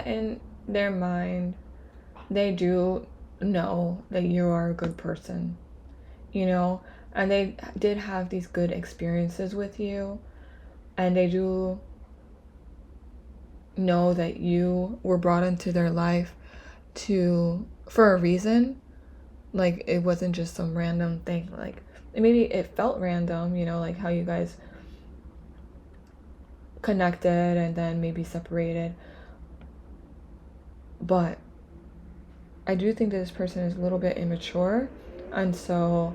in their mind, they do know that you are a good person, you know, and they did have these good experiences with you, and they do know that you were brought into their life for a reason. Like, it wasn't just some random thing. Like, maybe it felt random, you know, like how you guys connected and then maybe separated. But I do think that this person is a little bit immature, and so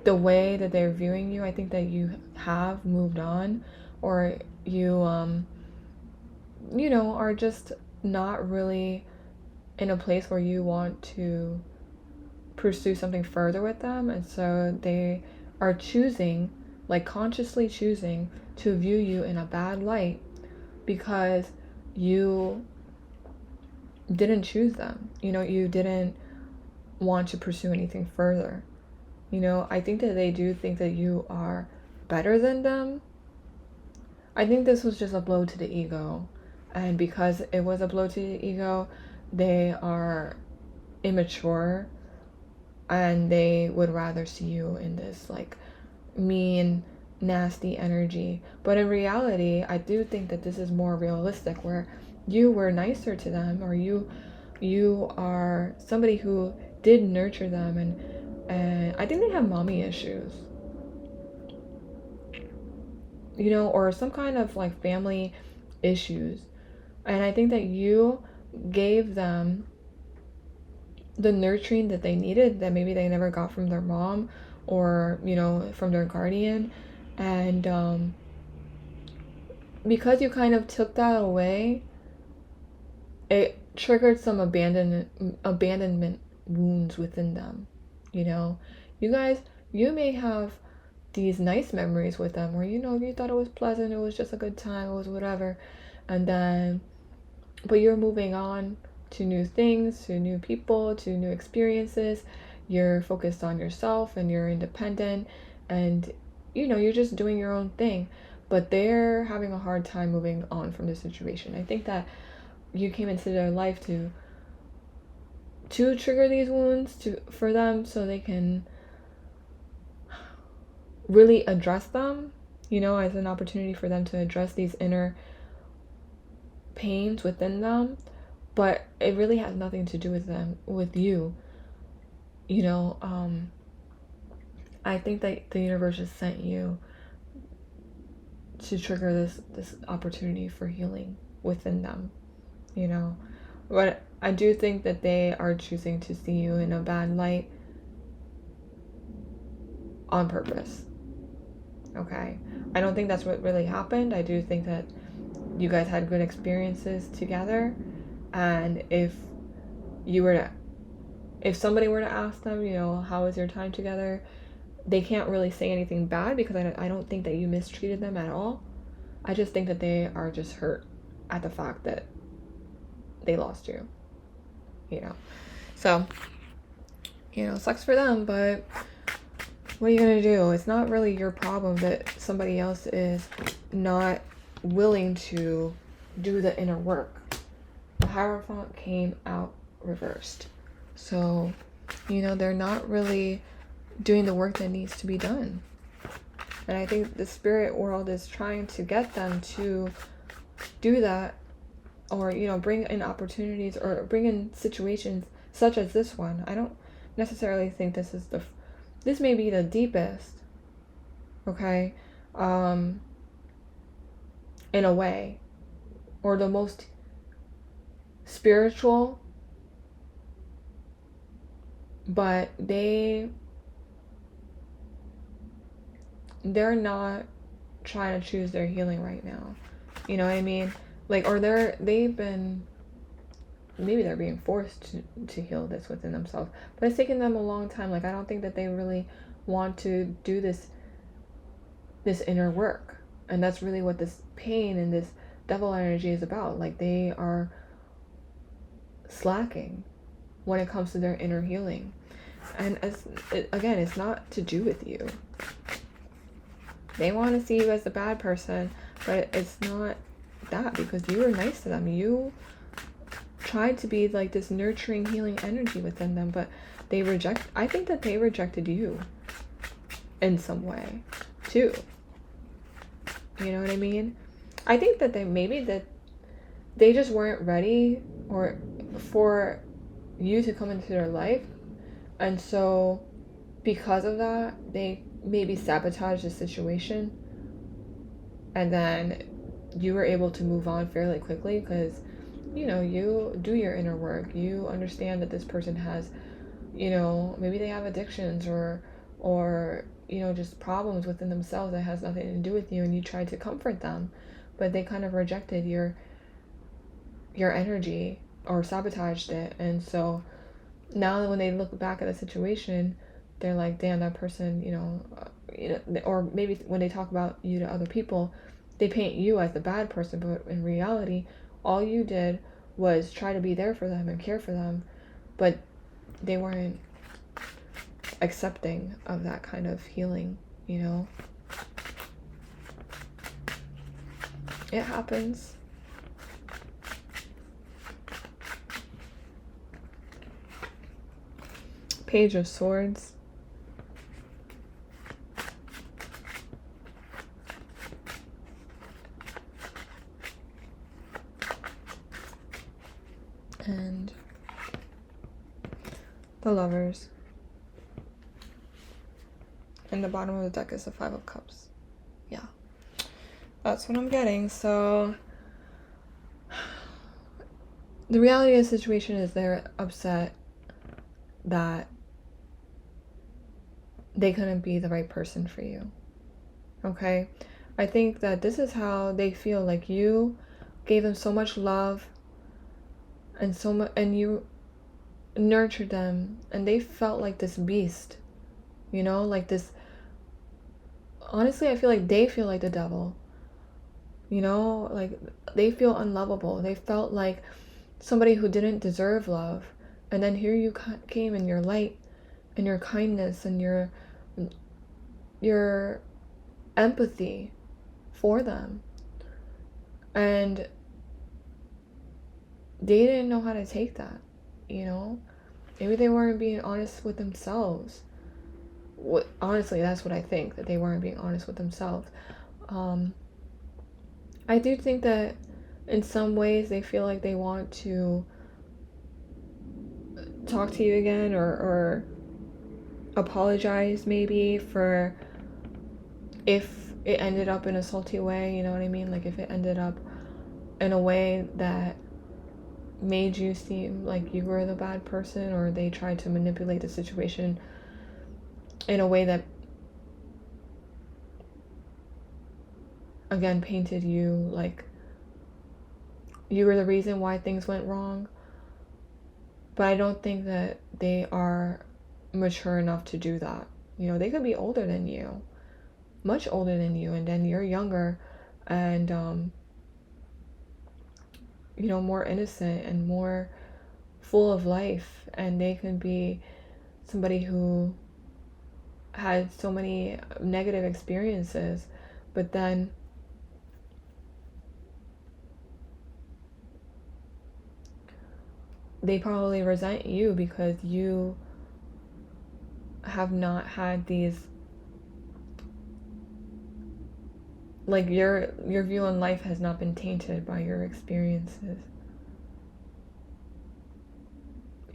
the way that they're viewing you, I think that you have moved on, or you you know, are just not really in a place where you want to pursue something further with them, and so they are choosing, like consciously choosing, to view you in a bad light because you didn't choose them. You know, you didn't want to pursue anything further. You know, I think that they do think that you are better than them. I think this was just a blow to the ego, and because it was a blow to the ego, they are immature, and they would rather see you in this like mean, nasty energy. But in reality, I do think that this is more realistic, where you were nicer to them, or you are somebody who did nurture them, and I think they have mommy issues, you know, or some kind of like family issues. And I think that you gave them the nurturing that they needed, that maybe they never got from their mom, or, you know, from their guardian. And because you kind of took that away, it triggered some abandonment wounds within them. You know, you guys, you may have these nice memories with them where, you know, you thought it was pleasant, it was just a good time, it was whatever, and then, but you're moving on to new things, to new people, to new experiences. You're focused on yourself, and you're independent, and, you know, you're just doing your own thing. But they're having a hard time moving on from the situation. I think that you came into their life to trigger these wounds for them, so they can really address them, you know, as an opportunity for them to address these inner pains within them. But it really has nothing to do with you, you know. I think that the universe just sent you to trigger this opportunity for healing within them, you know. But I do think that they are choosing to see you in a bad light on purpose. Okay, I don't think that's what really happened. I do think that you guys had good experiences together, and if somebody were to ask them, you know, how was your time together, they can't really say anything bad, because I don't think that you mistreated them at all. I just think that they are just hurt at the fact that they lost you, you know. So, you know, sucks for them, but what are you gonna do? It's not really your problem that somebody else is not willing to do the inner work. The Hierophant came out reversed. So, you know, they're not really doing the work that needs to be done. And I think the spirit world is trying to get them to do that, or, you know, bring in opportunities, or bring in situations, such as this one. I don't necessarily think this is this may be the deepest, okay, in a way, or the most spiritual, but they're not trying to choose their healing right now. You know what I mean? Like, or maybe they're being forced to heal this within themselves, but it's taken them a long time. Like, I don't think that they really want to do this inner work, and that's really what this pain and this devil energy is about. Like, they are slacking when it comes to their inner healing, and again, it's not to do with you. They want to see you as the bad person, but it's not that, because you were nice to them. You tried to be like this nurturing, healing energy within them, but I think that they rejected you in some way too. You know what I mean? I think that they just weren't ready or for you to come into their life, and so because of that, they maybe sabotage the situation, and then you were able to move on fairly quickly because, you know, you do your inner work. You understand that this person has, you know, maybe they have addictions or you know, just problems within themselves that has nothing to do with you, and you tried to comfort them, but they kind of rejected your energy or sabotaged it. And so now when they look back at the situation, they're like, damn, that person, you know, or maybe when they talk about you to other people, they paint you as the bad person, but in reality, all you did was try to be there for them and care for them, but they weren't accepting of that kind of healing, you know? It happens. Page of Swords. And the Lovers. And the bottom of the deck is the Five of Cups. Yeah. That's what I'm getting. So the reality of the situation is they're upset that they couldn't be the right person for you. Okay? I think that this is how they feel. Like, you gave them so much love and so much, and you nurtured them, and they felt like this beast, you know, like this. Honestly, I feel like they feel like the devil, you know, like they feel unlovable. They felt like somebody who didn't deserve love, and then here you came in your light and your kindness and your empathy for them, and they didn't know how to take that, you know. Maybe they weren't being honest with themselves. Honestly, that's what I think, that they weren't being honest with themselves. I do think that in some ways they feel like they want to talk to you again, or apologize maybe for if it ended up in a salty way, you know what I mean? Like, if it ended up in a way that made you seem like you were the bad person, or they tried to manipulate the situation in a way that, again, painted you like you were the reason why things went wrong. But I don't think that they are mature enough to do that. You know, they could be older than you, much older than you, and then you're younger and you know, more innocent and more full of life, and they could be somebody who had so many negative experiences, but then they probably resent you because you have not had these, like, your view on life has not been tainted by your experiences.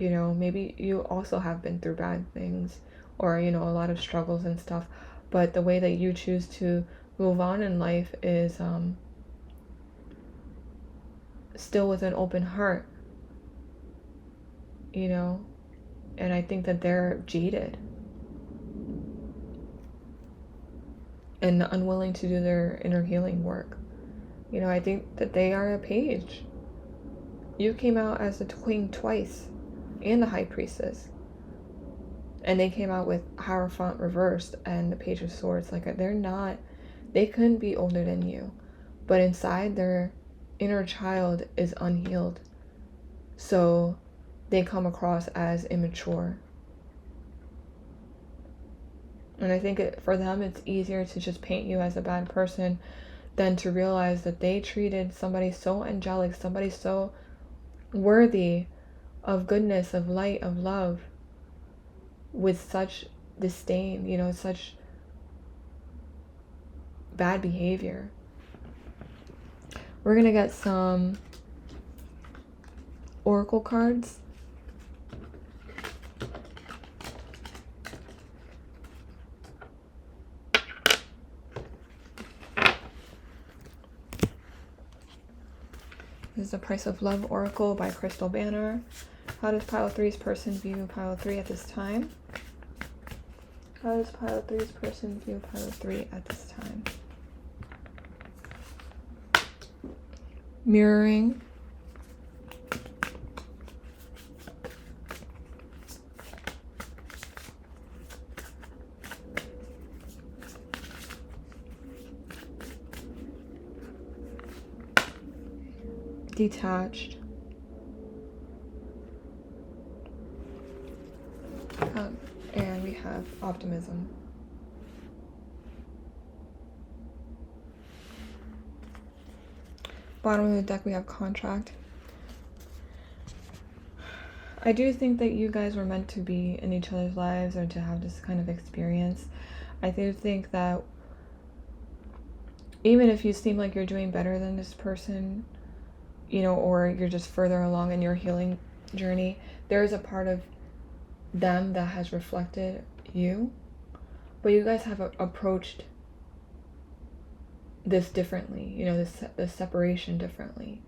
You know, maybe you also have been through bad things, or, you know, a lot of struggles and stuff, but the way that you choose to move on in life is still with an open heart, you know. And I think that they're jaded and unwilling to do their inner healing work. You know, I think that they are a page. You came out as the queen twice and the high priestess, and they came out with Hierophant reversed and the page of swords. Like, they couldn't be older than you, but inside their inner child is unhealed, so they come across as immature. And I think for them it's easier to just paint you as a bad person than to realize that they treated somebody so angelic, somebody so worthy of goodness, of light, of love, with such disdain, you know, such bad behavior. We're gonna get some oracle cards. This is the Price of Love Oracle by Krystal Banner. How does Pile 3's person view Pile 3 at this time? How does Pile 3's person view Pile 3 at this time? Mirroring. Detached. And we have optimism. Bottom of the deck, we have contract. I do think that you guys were meant to be in each other's lives, or to have this kind of experience. I do think that even if you seem like you're doing better than this person, you know, or you're just further along in your healing journey, there is a part of them that has reflected you, but you guys have approached this differently, you know, this separation differently.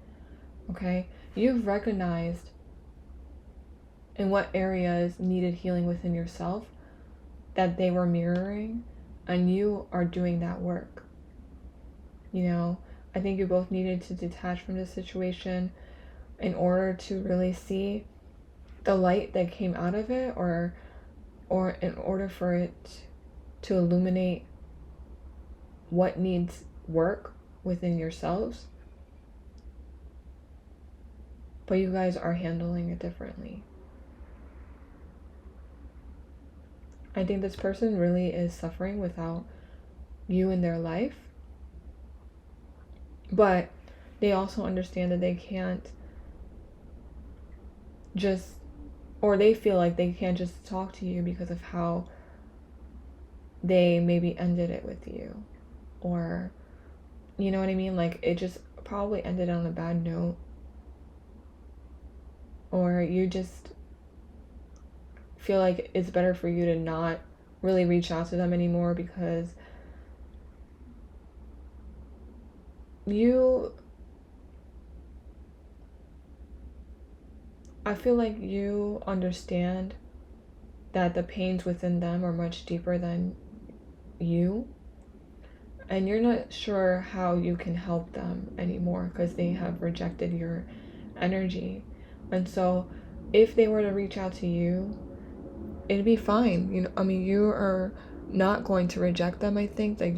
Okay, you've recognized in what areas needed healing within yourself that they were mirroring, and you are doing that work. You know, I think you both needed to detach from this situation in order to really see the light that came out of it, or in order for it to illuminate what needs work within yourselves. But you guys are handling it differently. I think this person really is suffering without you in their life, but they also understand that they can't just, or they feel like they can't just talk to you because of how they maybe ended it with you, or, you know what I mean? Like, it just probably ended on a bad note, or you just feel like it's better for you to not really reach out to them anymore, because I feel like you understand that the pains within them are much deeper than you, and you're not sure how you can help them anymore because they have rejected your energy. And so if they were to reach out to you, it'd be fine. You know, I mean, you are not going to reject them. I think that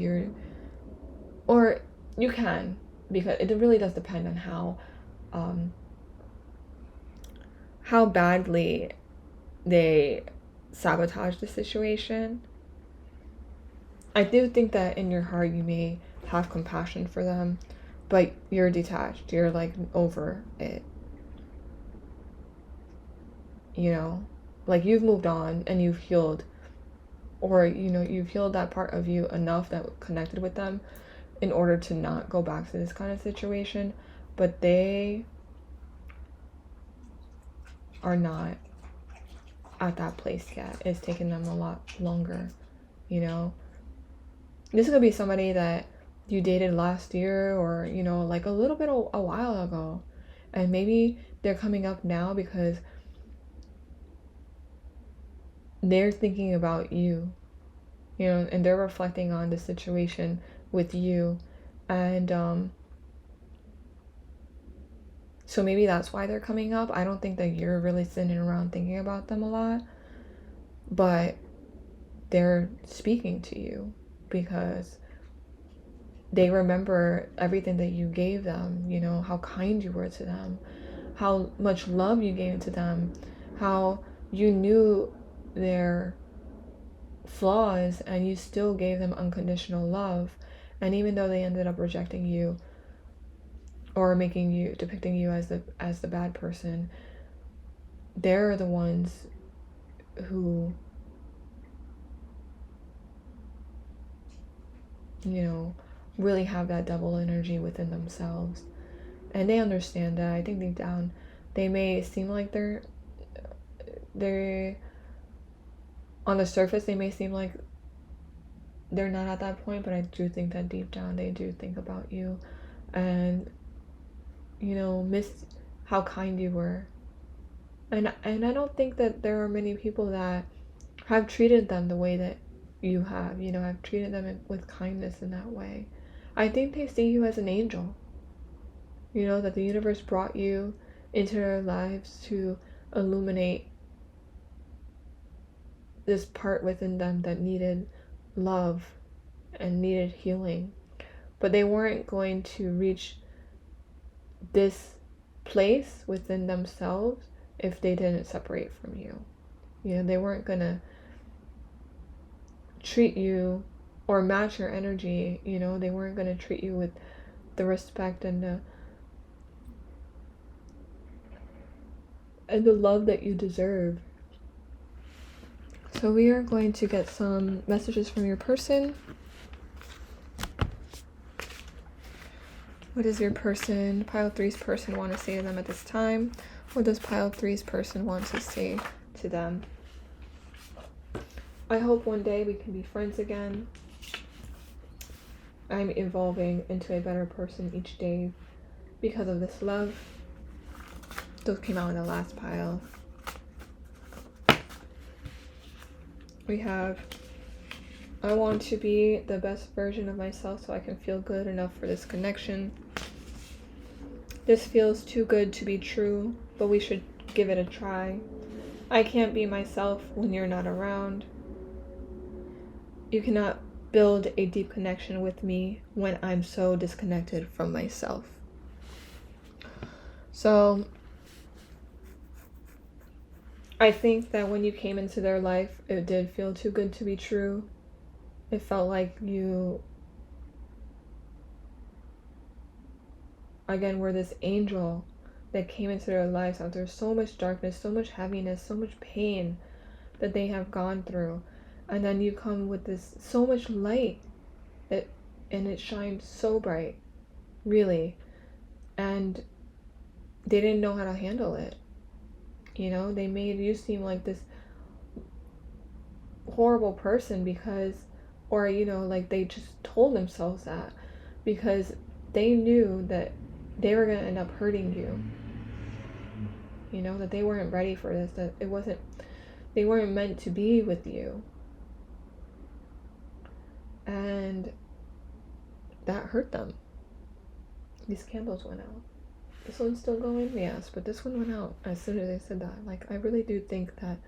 or you can, because it really does depend on how badly they sabotage the situation. I do think that in your heart you may have compassion for them, but you're detached. You're like over it. You know, like you've moved on and you've healed, or, you know, you've healed that part of you enough that connected with them in order to not go back to this kind of situation. But they are not. at that place yet. It's taken them a lot longer, you know. This could be somebody that you dated last year, or, you know, like a little bit a while ago. And maybe they're coming up now because they're thinking about you, you know, and they're reflecting on the situation with you. And so maybe that's why they're coming up. I don't think that you're really sitting around thinking about them a lot, but they're speaking to you because they remember everything that you gave them, you know, how kind you were to them, how much love you gave to them, how you knew their flaws and you still gave them unconditional love. And even though they ended up rejecting you or depicting you as the bad person, they're the ones who, you know, really have that double energy within themselves. And they understand that. I think deep down, they may seem like they're on the surface, they may seem like they're not at that point, but I do think that deep down they do think about you and, you know, miss how kind you were. And I don't think that there are many people that have treated them the way that you have, you know, have treated them with kindness in that way. I think they see you as an angel, you know, that the universe brought you into their lives to illuminate this part within them that needed love and needed healing. But they weren't going to reach this place within themselves if they didn't separate from you. You know, they weren't gonna treat you or match your energy, you know, they weren't gonna treat you with the respect and the love that you deserve. So we are going to get some messages from your person. What does your person, pile 3's person, want to say to them at this time? What does pile 3's person want to say to them? I hope one day we can be friends again. I'm evolving into a better person each day because of this love. Those came out in the last pile. We have, I want to be the best version of myself so I can feel good enough for this connection. This feels too good to be true, but we should give it a try. I can't be myself when you're not around. You cannot build a deep connection with me when I'm so disconnected from myself. So I think that when you came into their life, it did feel too good to be true. It felt like you, again, were this angel that came into their lives after so much darkness, so much heaviness, so much pain that they have gone through. And then you come with this so much light, and it shined so bright, really. And they didn't know how to handle it. You know, they made you seem like this horrible person because, or, you know, like they just told themselves that because they knew that they were going to end up hurting you. You know, that they weren't ready for this, that they weren't meant to be with you. And that hurt them. These candles went out. This one's still going? Yes, but this one went out as soon as I said that. Like, I really do think that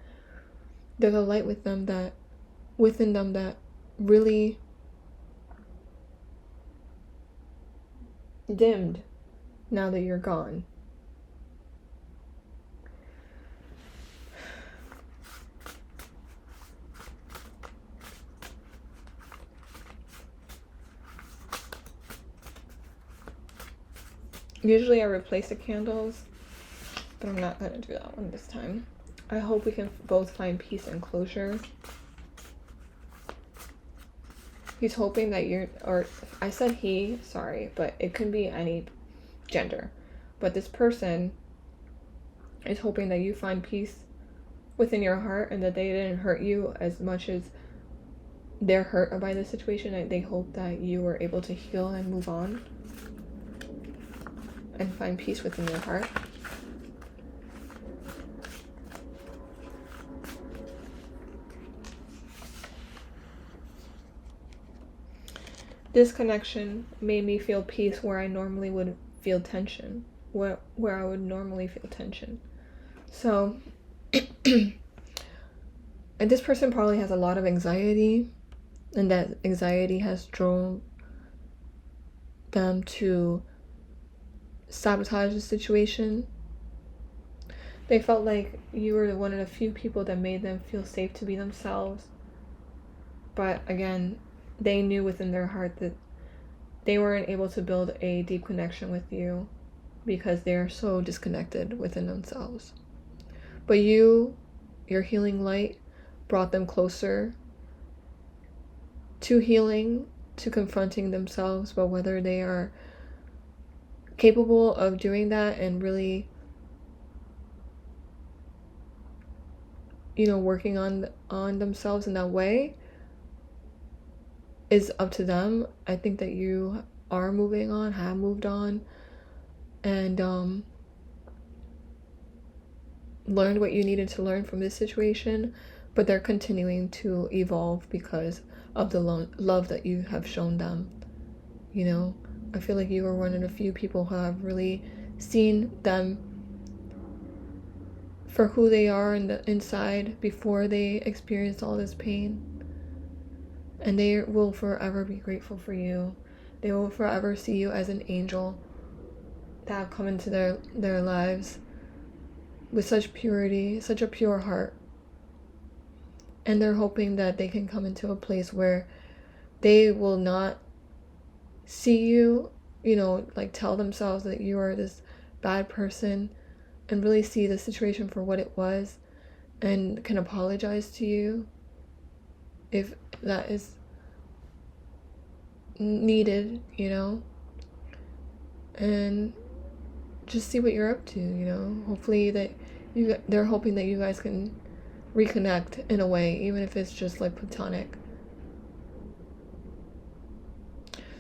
there's a light with them that, within them that really dimmed now that you're gone. Usually I replace the candles, but I'm not going to do that one this time. I hope we can both find peace and closure. He's hoping that or I said he, sorry, but it can be any gender. But this person is hoping that you find peace within your heart, and that they didn't hurt you as much as they're hurt by the situation, and they hope that you were able to heal and move on and find peace within your heart. This connection made me feel peace where I normally would feel tension, where I would normally feel tension. So, and this person probably has a lot of anxiety, and that anxiety has drawn them to sabotage the situation. They felt like you were one of the few people that made them feel safe to be themselves. But again, they knew within their heart that they weren't able to build a deep connection with you because they're so disconnected within themselves. But your healing light brought them closer to healing, to confronting themselves, but whether they are capable of doing that and really, working on themselves in that way is up to them. I think that you are moving on, have moved on, and learned what you needed to learn from this situation, but they're continuing to evolve because of the love that you have shown them. I feel like you are one of the few people who have really seen them for who they are in the inside before they experience all this pain. And they will forever be grateful for you. They will forever see you as an angel that have come into their lives with such purity, such a pure heart. And they're hoping that they can come into a place where they will not see you, tell themselves that you are this bad person, and really see the situation for what it was and can apologize to you if that is needed, and just see what you're up to. Hopefully that they're hoping that you guys can reconnect in a way, even if it's just like platonic.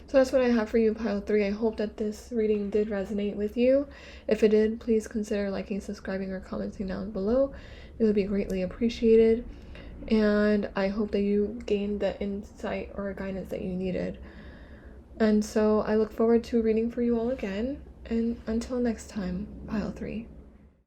So that's what I have for you, pile 3. I hope that this reading did resonate with you. If it did, please consider liking, subscribing, or commenting down below. It would be greatly appreciated. And I hope that you gained the insight or guidance that you needed. And so I look forward to reading for you all again. And until next time, pile 3.